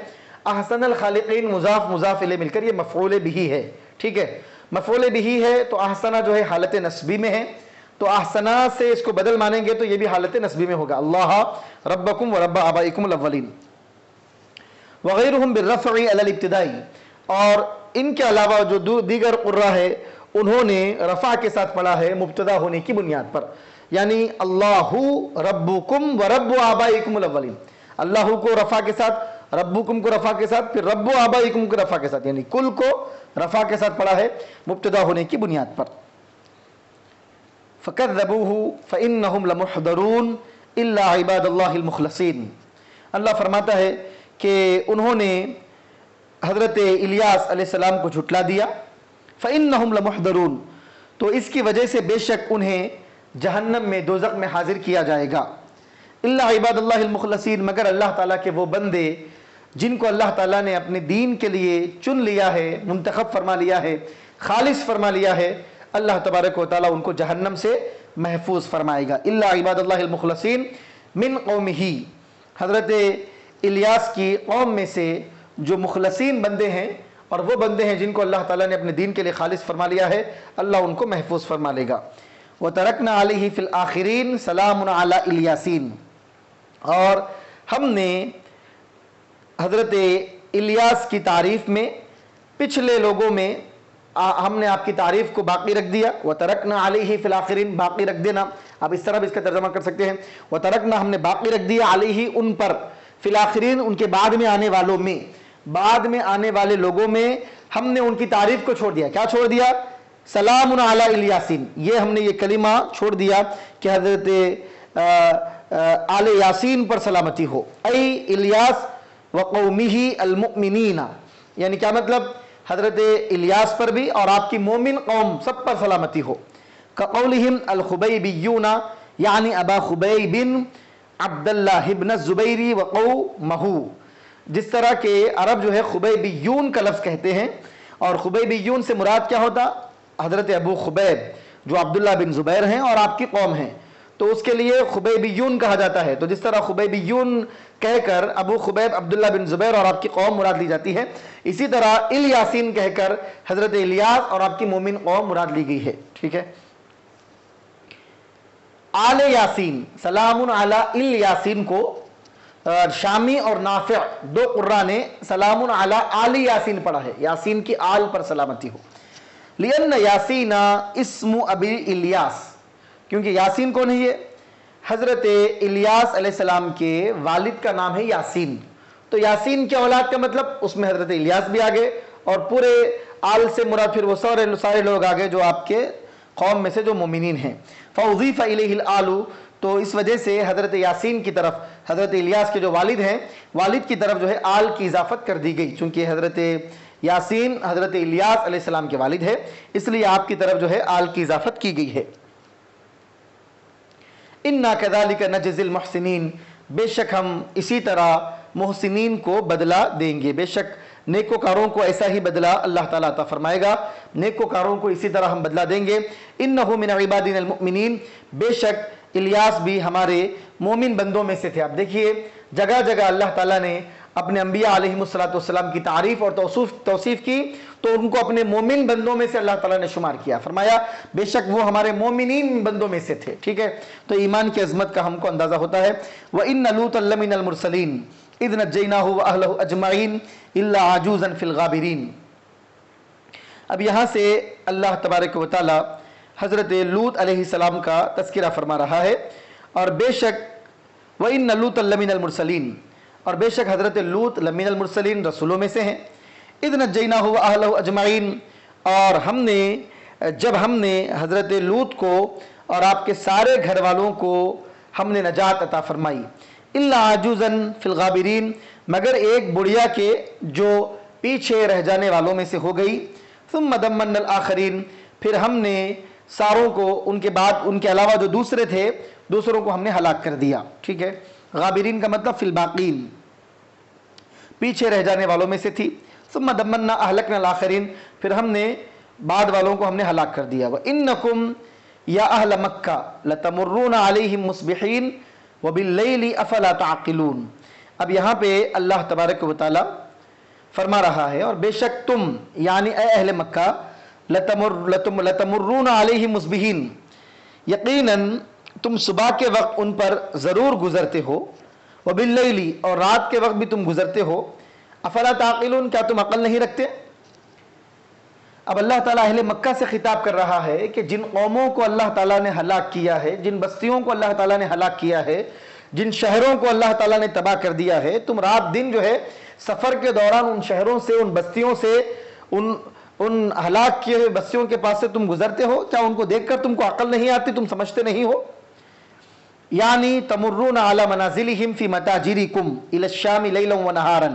Speaker 1: احسن الخالقین مضاف مضاف الیہ مل کر یہ مفعول بہ ہے، ٹھیک ہے، مفعول بہ ہے تو احسنا جو ہے حالت نصبی میں ہے، تو احسنا سے اس کو بدل مانیں گے تو یہ بھی حالت نصبی میں ہوگا، اللہ ربکم ورب آبائکم الاولین۔ وغیرہم بالرفع علی الابتدائی، اور ان کے علاوہ جو دیگر قرہ ہے انہوں نے رفع کے ساتھ پڑھا ہے مبتدا ہونے کی بنیاد پر، یعنی اللہ ربکم ورب آبائکم الاولین، اللہ کو رفع کے ساتھ، ربکم کو رفع کے ساتھ، پھر رب آبائکم کو رفع کے ساتھ، یعنی کل کو رفع کے ساتھ پڑھا ہے مبتدا ہونے کی بنیاد پر۔ فَكَذَّبُوهُ فَإِنَّهُمْ لَمُحْضَرُونَ إِلَّا عِبَادَ اللَّهِ الْمُخْلَصِينَ، اللہ فرماتا ہے کہ انہوں نے حضرت الیاس علیہ السلام کو جھٹلا دیا، فَإِنَّهُمْ لَمُحْضَرُونَ، تو اس کی وجہ سے بے شک انہیں جہنم میں، دوزخ میں حاضر کیا جائے گا، الا عباد اللہ المخلصین، مگر اللہ تعالیٰ کے وہ بندے جن کو اللہ تعالیٰ نے اپنے دین کے لیے چن لیا ہے، منتخب فرما لیا ہے، خالص فرما لیا ہے، اللہ تبارک و تعالیٰ ان کو جہنم سے محفوظ فرمائے گا۔ الا عباد اللہ المخلصین من قومہ، حضرت الیاس کی قوم میں سے جو مخلصین بندے ہیں اور وہ بندے ہیں جن کو اللہ تعالیٰ نے اپنے دین کے لیے خالص فرما لیا ہے، اللہ ان کو محفوظ فرما لے گا۔ وَتَرَكْنَا عَلَيْهِ فِي الْآخِرِينَ سَلَامٌ عَلَىٰ الیاسین، اور ہم نے حضرت الیاس کی تعریف میں پچھلے لوگوں میں ہم نے آپ کی تعریف کو باقی رکھ دیا۔ وَتَرَكْنَا عَلَيْهِ فِي الْآخِرِينَ، باقی رکھ دینا، آپ اس طرح بھی اس کا ترجمہ کر سکتے ہیں، وَتَرَكْنَا، ہم نے باقی رکھ دیا، علیہ، ان پر، فی الآخرین، ان کے بعد میں آنے والوں میں، بعد میں آنے والے لوگوں میں ہم نے ان کی تعریف کو چھوڑ دیا۔ کیا چھوڑ دیا؟ سلام علی الیاسین، یہ ہم نے یہ کلمہ چھوڑ دیا کہ حضرت آل یاسین پر سلامتی ہو، ای الیاس وقومہ المؤمنین، یعنی کیا مطلب؟ حضرت الیاس پر بھی اور آپ کی مومن قوم سب پر سلامتی ہو۔ کقولہم الخبیبیون، یعنی ابا خبیب عبداللہ ابن الزبیری وقومہ، جس طرح کہ عرب جو ہے خبیبیون کا لفظ کہتے ہیں، اور خبیبیون سے مراد کیا ہوتا؟ حضرت ابو خبیب جو عبداللہ بن زبیر ہیں اور آپ کی قوم ہیں، تو اس کے لیے خبیبیون کہا جاتا ہے۔ تو جس طرح خبیبیون کہہ کر ابو خبیب عبداللہ بن زبیر اور آپ کی قوم مراد لی جاتی ہے، اسی طرح الیاسین کہہ کر حضرت الیاس اور آپ کی مومن قوم مراد لی گئی ہے، ٹھیک ہے۔ آل یاسین، سلام علی الیاسین کو شامی اور نافع دو قراء نے سلام علی آل یاسین پڑھا ہے، یاسین کی آل پر سلامتی ہو۔ لأن یاسین اسم ابی الیاس، کیونکہ یاسین کون ہے؟ یہ حضرت الیاس علیہ السلام کے والد کا نام ہے یاسین، تو یاسین کے اولاد کا مطلب اس میں حضرت الیاس بھی آگے، اور پورے آل سے مراد پھر وہ سارے لوگ آگے جو آپ کے قوم میں سے جو مومنین ہیں۔ فاضیف الیہ الآل، تو اس وجہ سے حضرت یاسین کی طرف، حضرت الیاس کے جو والد ہیں، والد کی طرف جو ہے آل کی اضافت کر دی گئی، چونکہ حضرت یاسین حضرت الیاس علیہ السلام کے والد ہے، اس لیے آپ کی طرف جو ہے آل کی اضافت کی گئی ہے۔ اِنَّا كَذَلِكَ نَجْزِي الْمُحْسِنِينَ، بے شک ہم اسی طرح محسنین کو بدلہ دیں گے، بے شک نیکوکاروں کو ایسا ہی بدلہ اللہ تعالیٰ عطا فرمائے گا، نیکوکاروں کو اسی طرح ہم بدلہ دیں گے۔ اِنَّهُ مِنْ عِبَادِنَا الْمُؤْمِنِينَ، بے شک الیاس بھی ہمارے مومن بندوں میں سے تھے۔ اب دیکھیے جگہ جگہ اللہ تعالیٰ نے اپنے انبیاء علیہ السلام کی تعریف اور توصیف کی، تو ان کو اپنے مومن بندوں میں سے اللہ تعالیٰ نے شمار کیا، فرمایا بے شک وہ ہمارے مومنین بندوں میں سے تھے، ٹھیک ہے۔ تو ایمان کی عظمت کا ہم کو اندازہ ہوتا ہے۔ وَإِنَّ لُوطًا لَمِنَ الْمُرْسَلِينَ إِذْ نَجَّيْنَاهُ وَأَهْلَهُ أَجْمَعِينَ إِلَّا عَجُوزًا فِي الْغَابِرِينَ۔ اب یہاں سے اللہ تبارک و تعالی حضرت لوط علیہ السلام کا تذکرہ فرما رہا ہے، اور بے شک وَإِنَّ لُوطًا لَمِنَ الْمُرْسَلِينَ، اور بے شک حضرت لوط لمن المرسلین، رسولوں میں سے ہیں۔ اذ نجیناہ واہلہ اجمعین، اور جب ہم نے حضرت لوط کو اور آپ کے سارے گھر والوں کو ہم نے نجات عطا فرمائی، الا عجوزا فی الغابرین، مگر ایک بڑھیا کے جو پیچھے رہ جانے والوں میں سے ہو گئی۔ ثم دمرنا الآخرین، پھر ہم نے ساروں کو ان کے بعد ان کے علاوہ جو دوسرے تھے دوسروں کو ہم نے ہلاک کر دیا، ٹھیک ہے۔ غابرین کا مطلب فی الباقین، پیچھے رہ جانے والوں میں سے تھی۔ ثم دمرنا اہلکنا الاخرین، پھر ہم نے بعد والوں کو ہم نے ہلاک کر دیا۔ وانکم یا اہل مکہ لتمرون علیہم مصبحین وباللیل افلا تعقلون۔ اب یہاں پہ اللہ تبارک و تعالی فرما رہا ہے، اور بے شک تم یعنی اے اہل مکہ لتمرون علیہم مصبحین، یقیناً تم صبح کے وقت ان پر ضرور گزرتے ہو، وباللیل، اور رات کے وقت بھی تم گزرتے ہو، افلا تعقلون، کیا تم عقل نہیں رکھتے؟ اب اللہ تعالیٰ اہل مکہ سے خطاب کر رہا ہے کہ جن قوموں کو اللہ تعالیٰ نے ہلاک کیا ہے، جن بستیوں کو اللہ تعالیٰ نے ہلاک کیا ہے، جن شہروں کو اللہ تعالیٰ نے تباہ کر دیا ہے، تم رات دن جو ہے سفر کے دوران ان شہروں سے، ان بستیوں سے، ان ہلاک کیے ہوئے بستیوں کے پاس سے تم گزرتے ہو، کیا ان کو دیکھ کر تم کو عقل نہیں آتی، تم سمجھتے نہیں ہو؟ یعنی تمرون علی منازلہم فی متاجرکم الی الشام لیلا ونہارا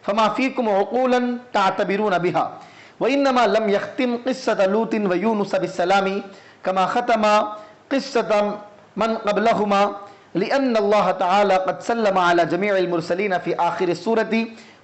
Speaker 1: فما فیکم عقولا تعتبرون بها وانما لم یختم قصة لوط ویونس بالسلام کما ختم قصة من قبلہما لأن اللہ تعالی قد سلم علی جمیع المرسلین فی آخر السورة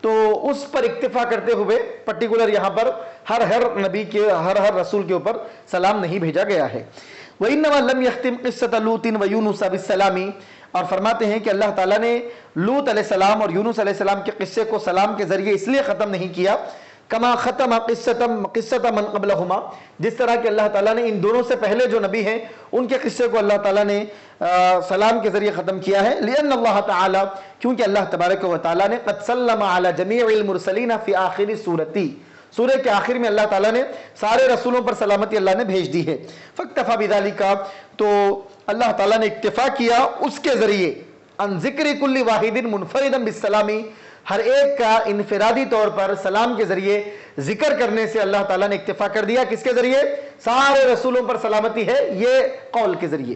Speaker 1: تو اس پر اکتفا کرتے ہوئے پرٹیکولر یہاں پر ہر نبی کے ہر رسول کے اوپر سلام نہیں بھیجا گیا ہے۔ وَإِنَّمَا لَمْ يَخْتِمْ قِصَّةَ لُوطٍ وَيُونُسَ بِالسَّلَامِ، اور فرماتے ہیں کہ اللہ تعالیٰ نے لوط علیہ السلام اور یونس علیہ السلام کے قصے کو سلام کے ذریعے اس لیے ختم نہیں کیا کما ختم قصة من قبلہما، جس طرح کہ اللہ تعالیٰ نے ان دونوں سے پہلے جو نبی ہیں ان کے قصے کو اللہ تعالیٰ نے سلام کے ذریعے ختم کیا ہے۔ لأن اللہ تعالیٰ، کیونکہ اللہ تبارک و تعالیٰ نے قد سلم علی جمیع المرسلین فی آخر سورتی، سورہ کے آخر میں اللہ تعالیٰ نے سارے رسولوں پر سلامتی اللہ نے بھیج دی ہے۔ فاکتفا بذالک، تو اللہ تعالیٰ نے اکتفا کیا اس کے ذریعے ان ذکر کل واحد منفردا بالسلامی، ہر ایک کا انفرادی طور پر سلام کے ذریعے ذکر کرنے سے اللہ تعالیٰ نے اکتفا کر دیا۔ کس کے ذریعے؟ سارے رسولوں پر سلامتی ہے، یہ قول کے ذریعے۔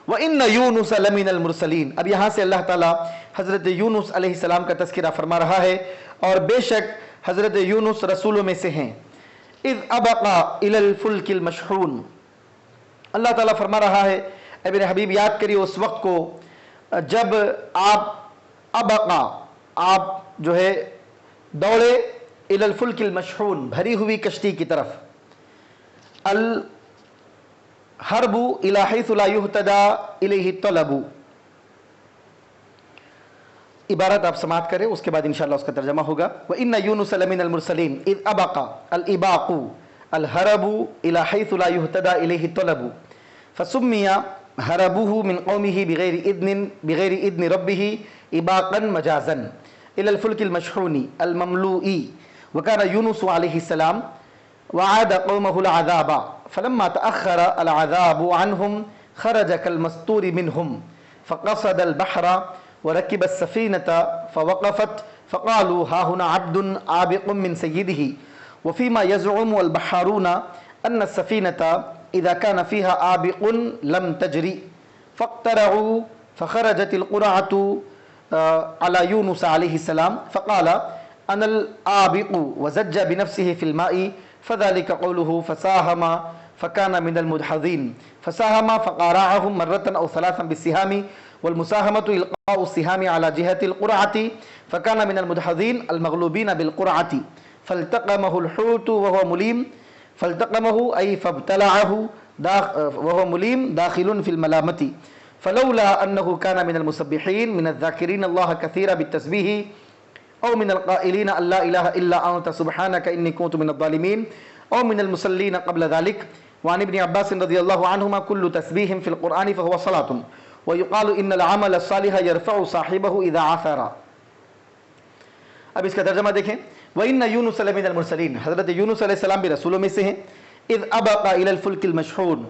Speaker 1: وَإِنَّ يُونُسَ لَمِنَ الْمُرْسَلِينَ، اب یہاں سے اللہ تعالیٰ حضرت یونس علیہ السلام کا تذکرہ فرما رہا ہے، اور بے شک حضرت یونس رسولوں میں سے ہیں۔ اذ ابقا الى الفلک المشحون، اللہ تعالیٰ فرما رہا ہے اے میرے حبیب یاد کریے اس وقت کو جب آپ ابقا، آپ جو ہے دوڑے الى الفلک المشحون، بھری ہوئی کشتی کی طرف، الحرب الى حيث لا يهتدى الیہ الطلب، عبارت آپ سماعت کریں اس کے بعد انشاءاللہ اس کا ترجمہ ہوگا۔ وَإِنَّ يُونُسَ لَمِنَ الْمُرْسَلِينَ اِذْ أَبَقَ الْإِبَاقُ الْهَرَبُ إِلَى حَيْثُ لَا يُهْتَدَى إِلَيْهِ الطَّلَبُ فَسُمِّيَ هَرَبُهُ مِنْ قَوْمِهِ بِغَيْرِ إِذْنِ رَبِّهِ إِبَاقًا مَجَازًا إِلَى الْفُلْكِ الْمَشْحُونِ الْمَمْلُوءِ وَكَانَ يُونُسُ عَلَيْهِ السَّلَامُ وَعَادَ قَوْمَهُ الْعَذَابَ فَلَمَّا تَأَخَّرَ الْعَذَابُ عَنْهُمْ خَرَجَ كَالْمَسْطُورِ مِنْهُمْ فَقَصَدَ الْبَحْرَ وركب السفينة فوقفت فقالوا ها هنا عبد عابق من سيده وفيما يزعم البحارون أن السفينة إذا كان فيها عابق لم تجري فاقترعوا فخرجت القرعة على يونس عليه السلام فقال أنا العابق وزج بنفسه في الماء فذلك قوله فساهم فكان من المدحضين فساهم فقارعهم مرة أو ثلاثا بالسهام والمساهمة إلقاء السهام على جهة القرعة فكان من المدحضين المغلوبين بالقرعة فالتقمه الحوت وهو مليم فالتقمه أي فابتلعه وهو مليم داخل في الملامة فلولا أنه كان من المسبحين من الذاكرين الله كثيرا بالتسبيح أو من القائلين أن لا إله إلا أنت سبحانك إني كنت من الظالمين أو من المصلين قبل ذلك وعن ابن عباس رضي الله عنهما كل تسبيح في القرآن فهو صلاة وَيُقَالُ إِنَّ الْعَمَلَ الصَّالِحَ يَرْفَعُ صَاحِبَهُ إِذَا عَثَرَ۔ اب اس کا ترجمہ دیکھیں، وَإِنَّ يُونُسَ لَمِنَ الْمُرْسَلِينَ، حضرت یونس علیہ السلام بھی رسولوں میں سے ہیں۔ اِذْ أَبَقَ إِلَى الْفُلْكِ الْمَشْحُونِ،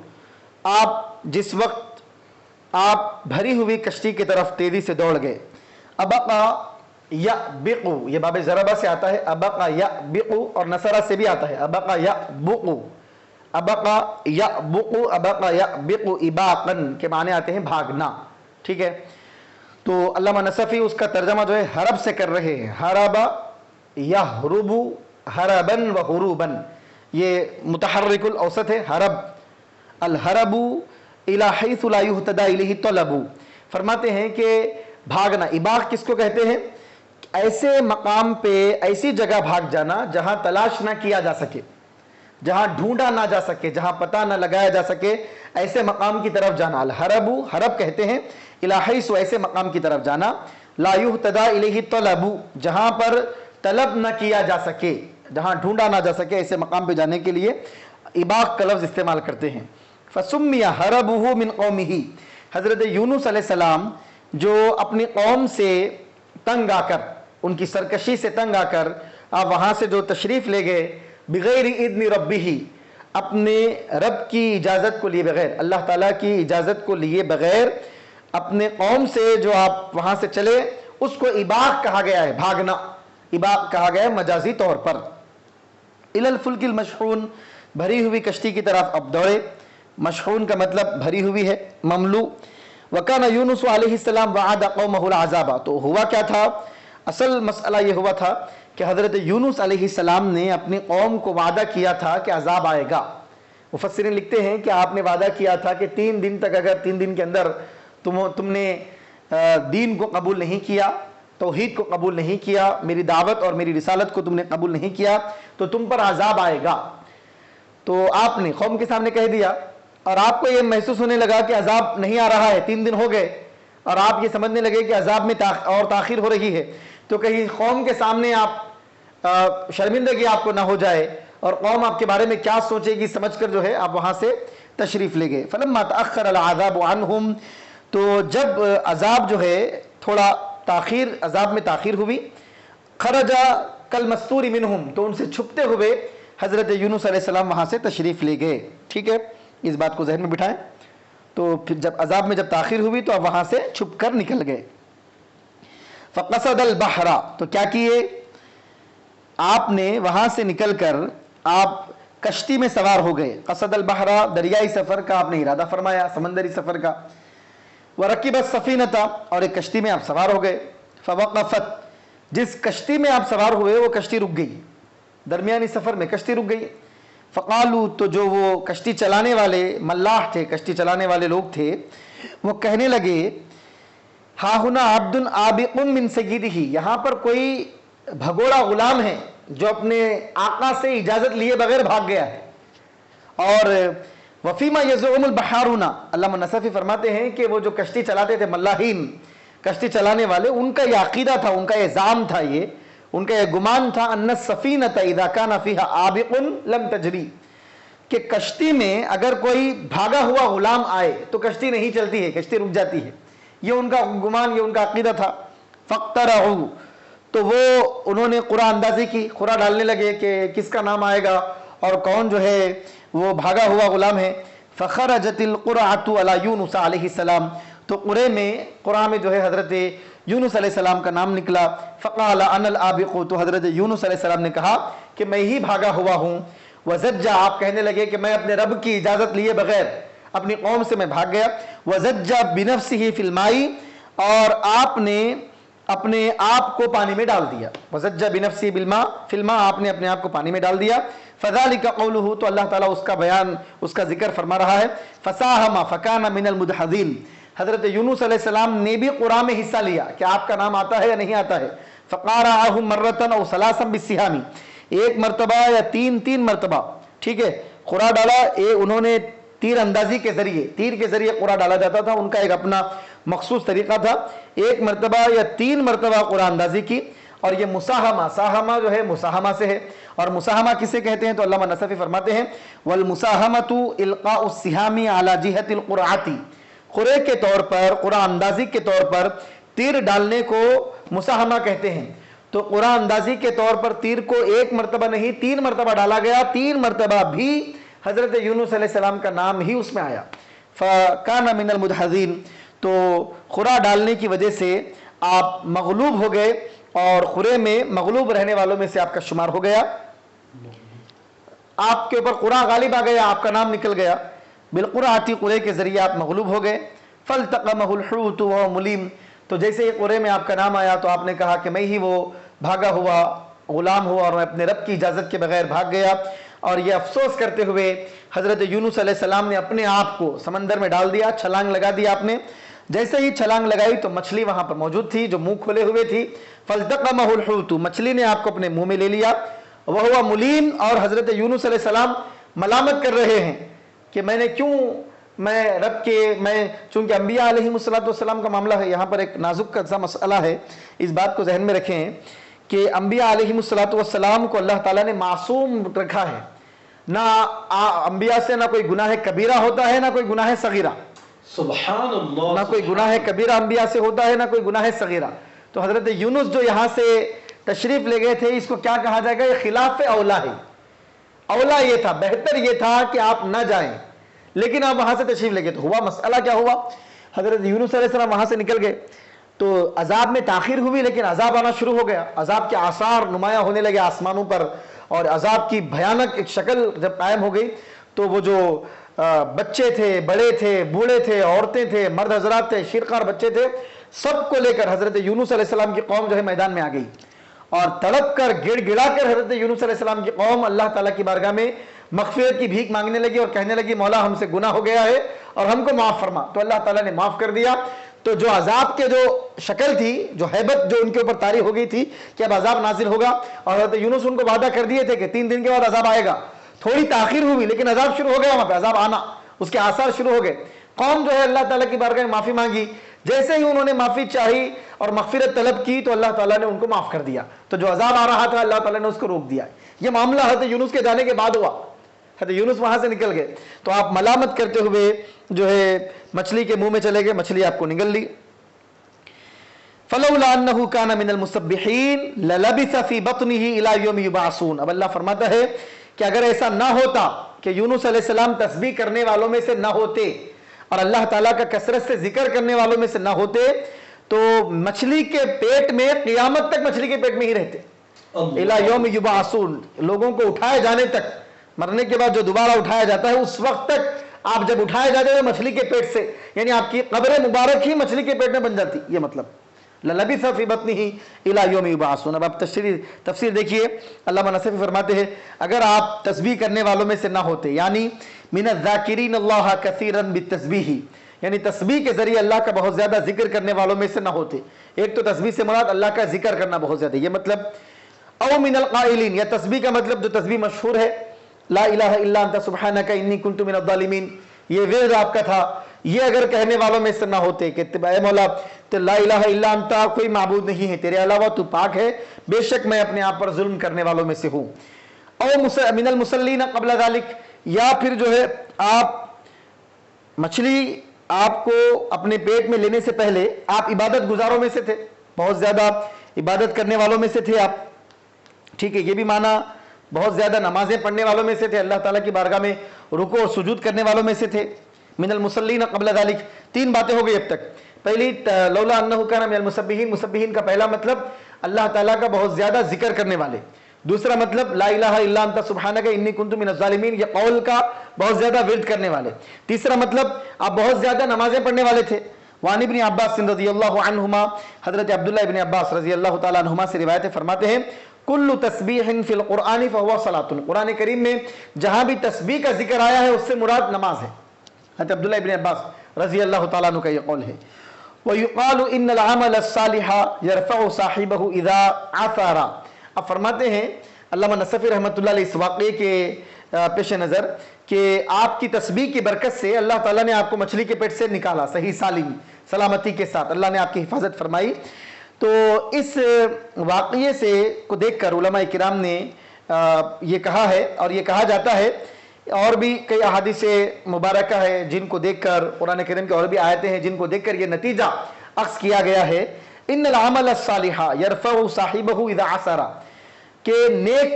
Speaker 1: آپ جس وقت آپ بھری ہوئی کشتی کی طرف تیزی سے دوڑ گئے۔ ابقا یبق، یہ باب ضربہ سے آتا ہے، ابقا یبق، اور نصرہ سے بھی آتا ہے ابقا یبق، ابقا یبق، ابقا یبق اباقا کے معنی آتے ہیں بھاگنا، ٹھیک ہے۔ تو علامہ نصفی اس کا ترجمہ جو ہے حرب سے کر رہے ہیں، حرب یحرب حربا و حروبا، یہ متحرک الاوسط ہے، حرب الحرب الی حیث لا یہتدی الیہ الطلب، فرماتے ہیں کہ بھاگنا، اباق کس کو کہتے ہیں؟ ایسے مقام پہ ایسی جگہ بھاگ جانا جہاں تلاش نہ کیا جا سکے، جہاں ڈھونڈا نہ جا سکے، جہاں پتہ نہ لگایا جا سکے، ایسے مقام کی طرف جانا۔ الحرب، حرب کہتے ہیں الی حیث، ایسے مقام کی طرف جانا، لا یہتدی الیہ الطلب، جہاں پر طلب نہ کیا جا سکے، جہاں ڈھونڈا نہ جا سکے، ایسے مقام پہ جانے کے لیے اباق کا لفظ استعمال کرتے ہیں۔ فسمی حربہ من قومہ، حضرت یونس علیہ السلام جو اپنی قوم سے تنگ آ کر، ان کی سرکشی سے تنگ آ کر آپ وہاں سے جو تشریف لے گئے، بغیر اذن ربہ، اپنے رب کی اجازت کو لیے بغیر، اللہ تعالیٰ کی اجازت کو لیے بغیر اپنے قوم سے جو آپ وہاں سے چلے، اس کو اباق کہا گیا ہے، بھاگنا اباق کہا گیا ہے مجازی طور پر۔ الی الفلک المشحون، بھری ہوئی کشتی کی طرف اب دوڑے، مشحون کا مطلب بھری ہوئی ہے، مملو۔ وکان یونس علیہ السلام وعد قومہ العذاب، تو ہوا کیا تھا؟ اصل مسئلہ یہ ہوا تھا کہ حضرت یونس علیہ السلام نے اپنی قوم کو وعدہ کیا تھا کہ عذاب آئے گا۔ مفسرین لکھتے ہیں کہ آپ نے وعدہ کیا تھا کہ 3 دن تک، اگر 3 دن کے اندر تم نے دین کو قبول نہیں کیا توحید کو قبول نہیں کیا، میری دعوت اور میری رسالت کو تم نے قبول نہیں کیا تو تم پر عذاب آئے گا۔ تو آپ نے قوم کے سامنے کہہ دیا، اور آپ کو یہ محسوس ہونے لگا کہ عذاب نہیں آ رہا ہے، 3 دن ہو گئے اور آپ یہ سمجھنے لگے کہ عذاب میں اور تاخیر ہو رہی ہے، تو کہیں قوم کے سامنے آپ شرمندگی آپ کو نہ ہو جائے اور قوم آپ کے بارے میں کیا سوچے گی سمجھ کر جو ہے آپ وہاں سے تشریف لے گئے۔ فلما تأخر العذاب عنہم، تو جب عذاب جو ہے تھوڑا تاخیر، عذاب میں تاخیر ہوئی، خرج کالمستور منہم، تو ان سے چھپتے ہوئے حضرت یونس علیہ السلام وہاں سے تشریف لے گئے۔ ٹھیک ہے، اس بات کو ذہن میں بٹھائیں۔ تو پھر جب عذاب میں جب تاخیر ہوئی تو اب وہاں سے چھپ کر نکل گئے۔ فقصد البحر، تو کیا کیے آپ نے وہاں سے نکل کر آپ کشتی میں سوار ہو گئے۔ قصد البحر، دریائی سفر کا آپ نے ارادہ فرمایا، سمندری سفر کا۔ ورکب السفینۃ، اور ایک کشتی میں آپ سوار ہو گئے۔ فوقفت، جس کشتی میں آپ سوار ہوئے وہ کشتی رک گئی، درمیانی سفر میں کشتی رک گئی۔ فقالو، تو جو وہ کشتی چلانے والے ملاح تھے، کشتی چلانے والے لوگ تھے، وہ کہنے لگے ہا ہنا عبد عابق من سیدہ، یہاں پر کوئی بھگوڑا غلام ہے جو اپنے آقا سے اجازت لیے بغیر بھاگ گیا ہے۔ اور وفیما یزعم البحارون، علامہ نصفی فرماتے ہیں کہ وہ جو کشتی چلاتے تھے ملاحین، کشتی چلانے والے، ان کا یہ عقیدہ تھا، ان کا یہ زعم تھا، یہ ان کا یہ گمان تھا، ان السفینۃ اذا کان فیہا عابق لم تجری، کہ کشتی میں اگر کوئی بھاگا ہوا غلام آئے تو کشتی نہیں چلتی ہے، کشتی رک جاتی ہے، یہ ان کا گمان، یہ ان کا عقیدہ تھا۔ فاقترعوا، تو وہ انہوں نے قرعہ اندازی کی، قرعہ ڈالنے لگے کہ کس کا نام آئے گا اور کون جو ہے وہ بھاگا ہوا غلام ہے۔ فخرجت القرعۃ علی یونس علیہ السلام، تو قرعہ میں جو ہے حضرت یونس علیہ السلام کا نام نکلا۔ فقال انا العابق، تو حضرت یونس علیہ السلام نے کہا کہ میں ہی بھاگا ہوا ہوں۔ وزج، آپ کہنے لگے کہ میں اپنے رب کی اجازت لیے بغیر اپنی قوم سے میں بھاگ گیا۔ وزج بنفسہ فی الماء، اور آپ نے اپنے آپ کو پانی میں ڈال دیا۔ وزج بنفسہ بالماء فی الماء، آپ نے اپنے آپ کو پانی میں ڈال دیا۔ فذلک قولہ، تو اللہ تعالیٰ اس کا بیان، اس کا ذکر فرما رہا ہے۔ فساہم فکان من المدحضین، حضرت یونس علیہ السلام نے بھی قرعہ میں حصہ لیا کہ آپ کا نام آتا ہے یا نہیں آتا ہے۔ فقارعہ مرۃ او ثلاثا بالسہام، ایک مرتبہ یا تین مرتبہ، ٹھیک ہے، قرعہ ڈالا۔ انہوں نے تیر اندازی کے ذریعے، تیر کے ذریعے قرعہ ڈالا جاتا تھا، ان کا ایک اپنا مخصوص طریقہ تھا۔ ایک مرتبہ یا 3 مرتبہ قرعہ اندازی کی، اور یہ مساہمہ، ساہمہ جو ہے مساہمہ سے ہے، اور مساہمہ کسے کہتے ہیں تو علامہ نصفی فرماتے ہیں والمساہمۃ القاء السہام علی جہۃ القرعۃ، قرعے کے طور پر، قرعہ اندازی کے طور پر تیر ڈالنے کو مساہمہ کہتے ہیں۔ تو قرعہ اندازی کے طور پر تیر کو 1 مرتبہ نہیں 3 مرتبہ ڈالا گیا، 3 مرتبہ بھی حضرت یونس علیہ السلام کا نام ہی اس میں آیا۔ فکان من المدحضین، تو قرعہ ڈالنے کی وجہ سے آپ مغلوب ہو گئے، اور قرعے میں مغلوب رہنے والوں میں سے آپ کا شمار ہو گیا، آپ کے اوپر قرعہ غالب آ گیا، آپ کا نام نکل گیا، بالقرعۃ، قرعے کے ذریعے آپ مغلوب ہو گئے۔ فالتقمہ الحوت وهو ملیم، تو جیسے ہی قرعے میں آپ کا نام آیا تو آپ نے کہا کہ میں ہی وہ بھاگا ہوا غلام ہوا اور میں اپنے رب کی اجازت کے بغیر بھاگ گیا۔ اور یہ افسوس کرتے ہوئے حضرت یونس علیہ السلام نے اپنے آپ کو سمندر میں ڈال دیا، چھلانگ لگا دیا آپ نے۔ جیسے ہی چھلانگ لگائی تو مچھلی وہاں پر موجود تھی جو منہ کھولے ہوئے تھی۔ فالتقمہ الحوت، مچھلی نے آپ کو اپنے منہ میں لے لیا۔ وہو ملیم، اور حضرت یونس علیہ السلام ملامت کر رہے ہیں کہ میں نے کیوں، میں رب کے، میں چونکہ انبیاء علیہ السلام کا معاملہ ہے، یہاں پر ایک نازک سا مسئلہ ہے، اس بات کو ذہن میں رکھیں کہ انبیاء علیہ السلام کو اللہ تعالیٰ نے معصوم رکھا ہے، نہ انبیاء سے نہ کوئی گناہ کبیرہ ہوتا ہے نہ کوئی گناہ صغیرہ،
Speaker 2: سبحان اللہ،
Speaker 1: نہ کوئی گناہ کبیرہ انبیاء سے ہوتا ہے نہ کوئی گناہ صغیرہ۔ تو حضرت یونس جو یہاں سے تشریف لے گئے تھے، اس کو کیا کہا جائے گا، یہ خلاف اولا ہے۔ اولا یہ تھا، بہتر یہ تھا کہ آپ نہ جائیں، لیکن آپ وہاں سے تشریف لے گئے۔ تو ہوا مسئلہ کیا ہوا، حضرت یونس علیہ السلام وہاں سے نکل گئے تو عذاب میں تاخیر ہوئی، لیکن عذاب آنا شروع ہو گیا، عذاب کے آثار نمایاں ہونے لگے آسمانوں پر، اور عذاب کی بھیانک ایک شکل جب قائم ہو گئی تو وہ جو بچے تھے، بڑے تھے، بوڑھے تھے، عورتیں تھے، مرد حضرات تھے، شیرخوار بچے تھے، سب کو لے کر حضرت یونس علیہ السلام کی قوم جو ہے میدان میں آ گئی، اور تڑپ کر گڑ گڑا کر حضرت یونس علیہ السلام کی قوم اللہ تعالیٰ کی بارگاہ میں مغفرت کی بھیک مانگنے لگی اور کہنے لگی مولا ہم سے گناہ ہو گیا ہے اور ہم کو معاف فرما۔ تو اللہ تعالیٰ نے معاف کر دیا۔ تو جو عذاب کے جو شکل تھی، جو ہیبت جو ان کے اوپر طاری ہو گئی تھی کہ اب عذاب نازل ہوگا، اور حضرت یونس ان کو وعدہ کر دیے تھے کہ 3 دن کے بعد عذاب آئے گا، تھوڑی تاخیر ہوئی لیکن عذاب شروع ہو گیا، وہاں پہ عذاب آنا، اس کے آثار شروع ہو گئے۔ قوم جو ہے اللہ تعالیٰ کی بارگاہ میں معافی مانگی، جیسے ہی انہوں نے معافی چاہی اور مغفرت طلب کی تو اللہ تعالیٰ نے ان کو معاف کر دیا، تو جو عذاب آ رہا تھا اللہ تعالیٰ نے اس کو روک دیا۔ یہ معاملہ حضرت یونس کے جانے کے بعد ہوا، حضرت یونس وہاں سے نکل گئے تو آپ ملامت کرتے ہوئے جو ہے مچھلی کے منہ میں چلے گئے، مچھلی آپ کو نگل لی۔ فلولا انه كان من المسبحين للبث في بطنه الى يوم يبعثون۔ اب اللہ فرماتا ہے کہ اگر ایسا نہ ہوتا کہ یونس علیہ السلام تسبیح کرنے والوں میں سے نہ ہوتے اور اللہ تعالیٰ کا کثرت سے ذکر کرنے والوں میں سے نہ ہوتے تو مچھلی کے پیٹ میں قیامت تک مچھلی کے پیٹ میں ہی رہتے، الى یوم یبعثون، لوگوں کو اٹھائے جانے تک، مرنے کے بعد جو دوبارہ اٹھایا جاتا ہے اس وقت تک آپ جب اٹھائے جاتے ہیں مچھلی کے پیٹ سے، یعنی آپ کی قبر مبارک ہی مچھلی کے پیٹ میں بن جاتی، یہ مطلب للبث فی بطنہ الی یوم یبعثون۔ اب آپ تفسیر دیکھیے، علامہ نصفی فرماتے ہیں اگر آپ تسبیح کرنے والوں میں سے نہ ہوتے، یعنی من الذاکرین اللہ کثیرا بالتسبیح، یعنی تسبیح کے ذریعے اللہ کا بہت زیادہ ذکر کرنے والوں میں سے نہ ہوتے۔ ایک تو تسبیح سے مراد اللہ کا ذکر کرنا بہت زیادہ، یہ مطلب، او من القائلین، یا تسبیح کا مطلب جو تسبیح مشہور ہے، لا الہ الا انت سبحانک انی کنت من الظالمین، یہ ورد آپ کا تھا، یہ اگر کہنے والوں میں سے نہ ہوتے کہ اے مولا لا الہ الا انت، کوئی معبود نہیں ہے تیرے علاوہ، تو پاک ہے، بے شک میں اپنے آپ پر ظلم کرنے والوں میں سے ہوں، او من المصلین قبل ذلک، یا پھر جو ہے آپ مچھلی آپ کو اپنے پیٹ میں لینے سے پہلے آپ عبادت گزاروں میں سے تھے، بہت زیادہ عبادت کرنے والوں میں سے تھے آپ، ٹھیک ہے، یہ بھی معنی بہت زیادہ نمازیں پڑھنے والوں میں سے تھے، اللہ تعالیٰ کی بارگاہ میں رکوع اور سجود کرنے والوں میں سے تھے، من المصلین قبل ذلک۔ 3 باتیں ہو گئی اب تک۔ پہلی لولا انہ کان من المسبحین، مسبحین کا پہلا مطلب اللہ تعالیٰ کا بہت زیادہ ذکر کرنے والے، دوسرا مطلب لا الہ الا انت سبحانک انی کنت من الظالمین، یہ قول کا بہت زیادہ ورد کرنے والے، تیسرا مطلب آپ بہت زیادہ نمازیں پڑھنے والے تھے۔ وعن ابن عباس رضی اللہ عنہما، حضرت عبداللہ ابن عباس رضی اللہ تعالیٰ عنہما سے روایت فرماتے ہیں کل تسبیح فی القرآن فہو صلاۃ، قرآن کریم میں جہاں بھی تسبیح کا ذکر آیا ہے اس سے مراد نماز ہے، حضرت عبداللہ ابن عباس رضی اللہ تعالیٰ عنہ کا یہ قول ہے۔ وَيُقَالُ إِنَّ الْعَمَلَ الصَّالِحَ يَرْفَعُ صَاحِبَهُ إِذَا عَثَرَ۔ اب فرماتے ہیں علامہ نصفی رحمۃ اللہ علیہ اس واقعے کے پیش نظر کہ آپ کی تسبیح کی برکت سے اللہ تعالیٰ نے آپ کو مچھلی کے پیٹ سے نکالا، صحیح سالم سلامتی کے ساتھ اللہ نے آپ کی حفاظت فرمائی۔ تو اس واقعے سے کو دیکھ کر علماء کرام نے یہ کہا ہے، اور یہ کہا جاتا ہے، اور بھی کئی احادیث مبارکہ ہے جن کو دیکھ کر، قرآن کریم کی اور بھی آیتیں ہیں جن کو دیکھ کر یہ نتیجہ اخذ کیا گیا ہے، ان العمل الصالح یرفع صاحبہ اذا عثر، کہ نیک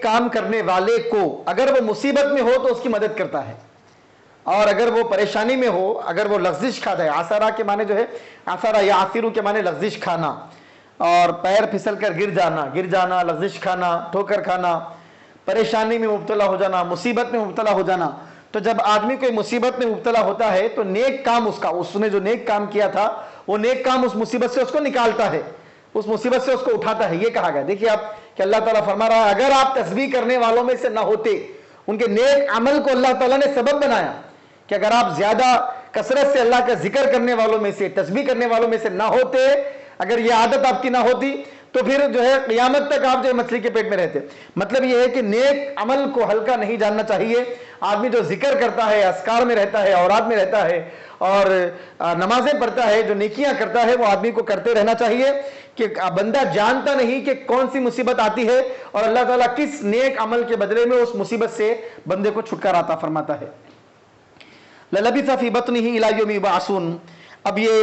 Speaker 1: کام کرنے والے کو اگر وہ مصیبت میں ہو تو اس کی مدد کرتا ہے، اور اگر وہ پریشانی میں ہو، اگر وہ لغزش کھاتا ہے، عثرہ کے معنی جو ہے، عثرہ یا عثر کے معنی لغزش کھانا، اور پیر پھسل کر گر جانا، لغزش کھانا، ٹھوکر کھانا، پریشانی میں مبتلا ہو جانا، مصیبت میں مبتلا ہو جانا۔ تو جب آدمی کوئی مصیبت میں مبتلا ہوتا ہے تو نیک کام اس نے جو نیک کام کیا تھا وہ نیک کام اس مصیبت سے اس کو نکالتا ہے، اس مصیبت سے اس کو اٹھاتا ہے، یہ کہا گیا۔ دیکھیے آپ کہ اللہ تعالیٰ فرما رہا ہے اگر آپ تسبیح کرنے والوں میں سے نہ ہوتے، ان کے نیک عمل کو اللہ تعالیٰ نے سبب بنایا کہ اگر آپ زیادہ کثرت سے اللہ کا ذکر کرنے والوں میں سے، تسبیح کرنے والوں میں سے نہ ہوتے، اگر یہ عادت آپ کی نہ ہوتی تو پھر جو ہے قیامت تک آپ جو ہے مچھلی کے پیٹ میں رہتے۔ مطلب یہ ہے کہ نیک عمل کو ہلکا نہیں جاننا چاہیے۔ آدمی جو ذکر کرتا ہے، اذکار میں رہتا ہے، اوراد میں رہتا ہے اور نمازیں پڑھتا ہے، جو نیکیاں کرتا ہے، وہ آدمی کو کرتے رہنا چاہیے کہ بندہ جانتا نہیں کہ کون سی مصیبت آتی ہے اور اللہ تعالیٰ کس نیک عمل کے بدلے میں اس مصیبت سے بندے کو چھٹکارا عطا فرماتا ہے۔ لَلَبِثَ فِي بَطْنِهِ إِلَى يَوْمِ يُبْعَثُونَ، اب یہ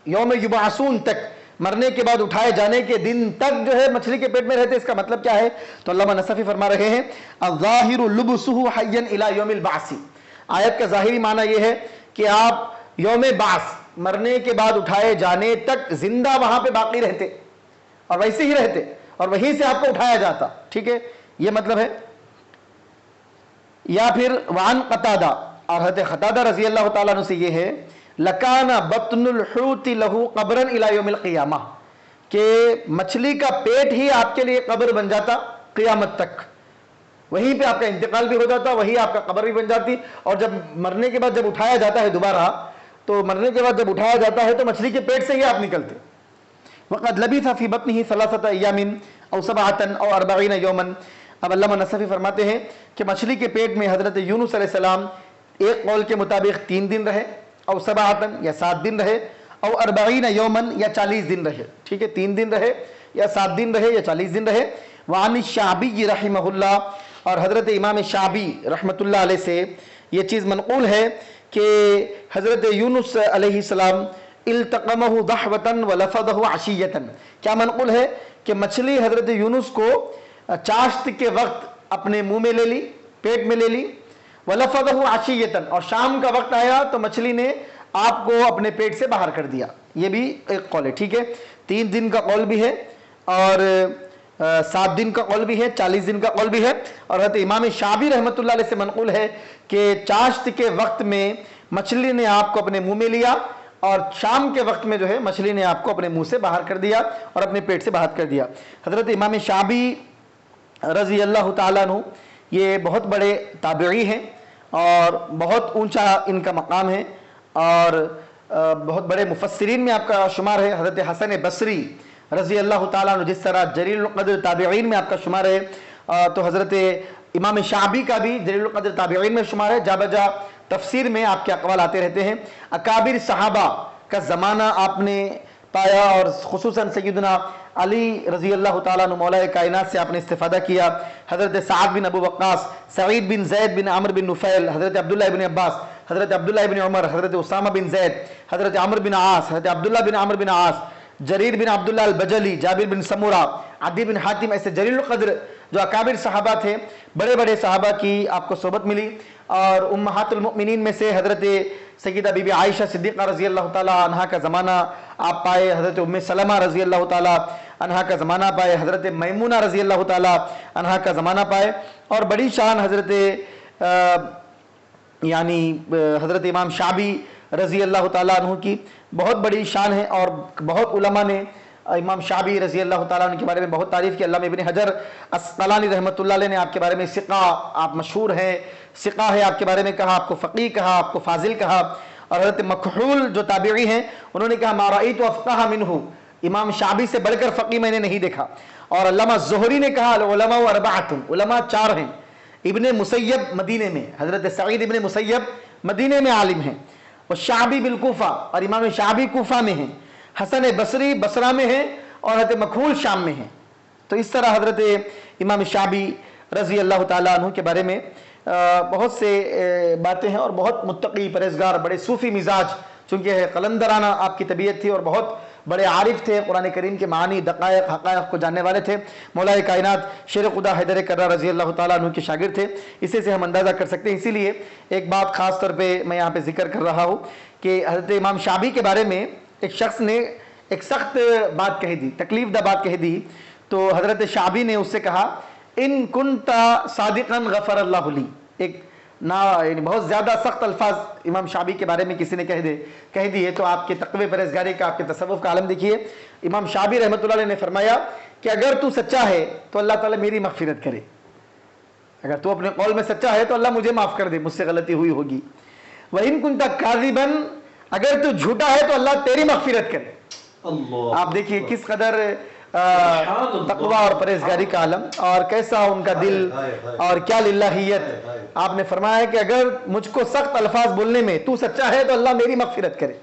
Speaker 1: یوم یبعثون تک، مرنے کے بعد اٹھائے جانے کے دن تک جو ہے مچھلی کے پیٹ میں رہتے، اس کا مطلب کیا ہے؟ تو علامہ نصفی فرما رہے ہیں الظاہر لبسہ حیا الی یوم البعث، آیت کا ظاہری معنی یہ ہے کہ آپ یوم بعث، مرنے کے بعد اٹھائے جانے تک زندہ وہاں پہ باقی رہتے اور ویسے ہی رہتے اور وہیں سے آپ کو اٹھایا جاتا، ٹھیک ہے، یہ مطلب ہے۔ یا پھر وعن قتادہ، اور حضرت قتادہ رضی اللہ تعالیٰ عنہ سے یہ ہے لکان بطن الحوت لہو قبرا الی یوم القیامہ، کہ مچھلی کا پیٹ ہی آپ کے لیے قبر بن جاتا قیامت تک۔ وہیں پہ آپ کا انتقال بھی ہو جاتا، وہی آپ کا قبر بھی بن جاتی، اور جب مرنے کے بعد جب اٹھایا جاتا ہے دوبارہ، تو مرنے کے بعد جب اٹھایا جاتا ہے تو مچھلی کے پیٹ سے ہی آپ نکلتے. وقد لبث فی بطنہ 3 ایام او 7 او 40 یوما. اب علامہ نصفی فرماتے ہیں کہ مچھلی کے پیٹ میں حضرت یونس علیہ السلام ایک قول کے مطابق 3 دن رہے، او 7 یا 7 دن رہے، او 40 یوما یا 40 دن رہے. ٹھیک ہے، 3 دن رہے یا 7 دن رہے یا 40 دن رہے. وعن الشعبی رحمہ اللہ، اور حضرت امام شعبی رحمۃ اللہ علیہ سے یہ چیز منقول ہے کہ حضرت یونس علیہ السلام التقمہ ضحوۃ ولفظہ عشیۃ. کیا منقول ہے کہ مچھلی حضرت یونس کو چاشت کے وقت اپنے منہ میں لے لی، پیٹ میں لے لی، ولفظہ عشیۃ، اور شام کا وقت آیا تو مچھلی نے آپ کو اپنے پیٹ سے باہر کر دیا. یہ بھی ایک قول ہے. ٹھیک ہے، 3 دن کا قول بھی ہے اور 7 دن کا قول بھی ہے، 40 دن کا قول بھی ہے. اور حضرت امام شعبی رحمۃ اللہ علیہ سے منقول ہے کہ چاشت کے وقت میں مچھلی نے آپ کو اپنے منہ میں لیا، اور شام کے وقت میں جو ہے مچھلی نے آپ کو اپنے منہ سے باہر کر دیا اور اپنے پیٹ سے باہر کر دیا. حضرت امام شعبی رضی اللہ تعالیٰ عنہ یہ بہت بڑے تابعی ہیں اور بہت اونچا ان کا مقام ہے، اور بہت بڑے مفسرین میں آپ کا شمار ہے. حضرت حسن بصری رضی اللہ تعالیٰ عنہ جس طرح جلیل القدر تابعین میں آپ کا شمار ہے، تو حضرت امام شعبی کا بھی جلیل القدر تابعین میں شمار ہے. جا بجا تفسیر میں آپ کے اقوال آتے رہتے ہیں. اکابر صحابہ کا زمانہ آپ نے پایا، اور خصوصاً سیدنا علی رضی اللہ تعالیٰ عنہ مولا کائنات سے آپ نے استفادہ کیا. حضرت سعد بن ابو وقاص، سعید بن زید بن عمرو بن نفیل، حضرت عبداللہ بن عباس، حضرت عبداللہ بن عمر، حضرت اسامہ بن زید، حضرت عمرو بن عاص، حضرت عبداللہ بن عمرو بن عاص، جریر بن عبداللہ البجلی، جابر بن سمورہ، عدی بن حاتم، ایسے جلیل القدر جو اکابر صحابہ تھے، بڑے بڑے صحابہ کی آپ کو صحبت ملی. اور امہات المؤمنین میں سے حضرت سیدہ بی بی عائشہ صدیقہ رضی اللہ تعالیٰ عنہا کا زمانہ آپ پائے، حضرت ام سلمہ رضی اللہ تعالیٰ عنہا کا زمانہ پائے، حضرت میمونہ رضی اللہ تعالیٰ عنہا کا زمانہ پائے. اور بڑی شان حضرت حضرت امام شعبی رضی اللہ تعالیٰ عنہ کی بہت بڑی شان ہے، اور بہت علماء نے امام شعبی رضی اللہ تعالیٰ عنہ کے بارے میں بہت تعریف کی. علامہ ابن حجر اسقلانی رحمۃ اللہ علیہ نے آپ کے بارے میں ثقہ، آپ مشہور ہیں، ثقہ ہے آپ کے بارے میں کہا، آپ کو فقیہ کہا، آپ کو فاضل کہا. اور حضرت مکحول جو تابعی ہیں انہوں نے کہا ما رأیت افقہ منہ، امام شعبی سے بڑھ کر فقیہ میں نے نہیں دیکھا. اور علامہ زہری نے کہا العلماء اربعۃ، علماء 4 ہیں. ابن مسیب مدینے میں، حضرت سعید ابن مسیب مدینے میں عالم ہیں، اور شعبی بالکوفہ، اور امام شعبی کوفہ میں ہیں، حسن بصری بصرہ میں ہیں، اور حضرت مکحول شام میں ہیں. تو اس طرح حضرت امام شعبی رضی اللہ تعالیٰ عنہ کے بارے میں بہت سے باتیں ہیں، اور بہت متقی پرہیزگار، بڑے صوفی مزاج، چونکہ قلندرانہ آپ کی طبیعت تھی، اور بہت بڑے عارف تھے، قرآن کریم کے معانی، دقائق، حقائق کو جاننے والے تھے. مولا کائنات شیر خدا حیدر کررہ رضی اللہ تعالیٰ عنہ کے شاگرد تھے. اسی سے ہم اندازہ کر سکتے ہیں. اسی لیے ایک بات خاص طور پہ میں یہاں پہ ذکر کر رہا ہوں کہ حضرت امام شعبی کے بارے میں ایک شخص نے ایک سخت بات کہہ دی، تکلیف دہ بات کہہ دی. تو حضرت شعبی نے اس سے کہا ان کنت صادقا غفر اللہ لی. ایک یعنی بہت زیادہ سخت الفاظ امام شعبی کے بارے میں کسی نے کہہ دیے، تو آپ کے تقوی پرہیزگاری کا، آپ کے تصوف کا عالم دیکھیے. امام شعبی رحمۃ اللہ علیہ نے فرمایا کہ اگر تو سچا ہے تو اللہ تعالیٰ میری مغفرت کرے، اگر تو اپنے قول میں سچا ہے تو اللہ مجھے معاف کر دے، مجھ سے غلطی ہوئی ہوگی. وَإِن كُنْتَ كَاذِبًا، اگر تو جھوٹا ہے تو اللہ تیری مغفرت کرے. آپ دیکھیے کس قدر تقوی اور پرہیزگاری کا عالم، اور کیسا ان کا دل، اور کیا للہیت. آپ نے فرمایا کہ اگر مجھ کو سخت الفاظ بولنے میں تو سچا ہے تو اللہ میری مغفرت کرے،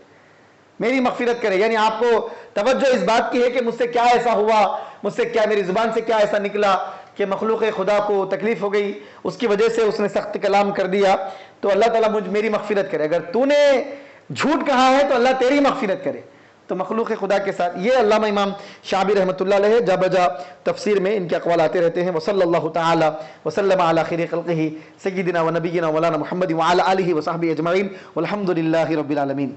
Speaker 1: میری مغفرت کرے. یعنی آپ کو توجہ اس بات کی ہے کہ مجھ سے کیا ایسا ہوا، مجھ سے کیا، میری زبان سے کیا ایسا نکلا کہ مخلوق خدا کو تکلیف ہو گئی، اس کی وجہ سے اس نے سخت کلام کر دیا، تو اللہ تعالیٰ میری مغفرت کرے. اگر تو نے جھوٹ کہا ہے تو اللہ تیری مغفرت کرے. تو مخلوق خدا کے ساتھ یہ علامہ امام شعبی رحمۃ اللہ علیہ جا بجا تفسیر میں ان کے اقوال آتے رہتے ہیں. وصلی اللہ تعالی وسلم علی خیر خلقہ سیدنا و نبینا مولانا محمد وعلی آلہ وصحبہ اجمعین والحمد للہ رب العالمین.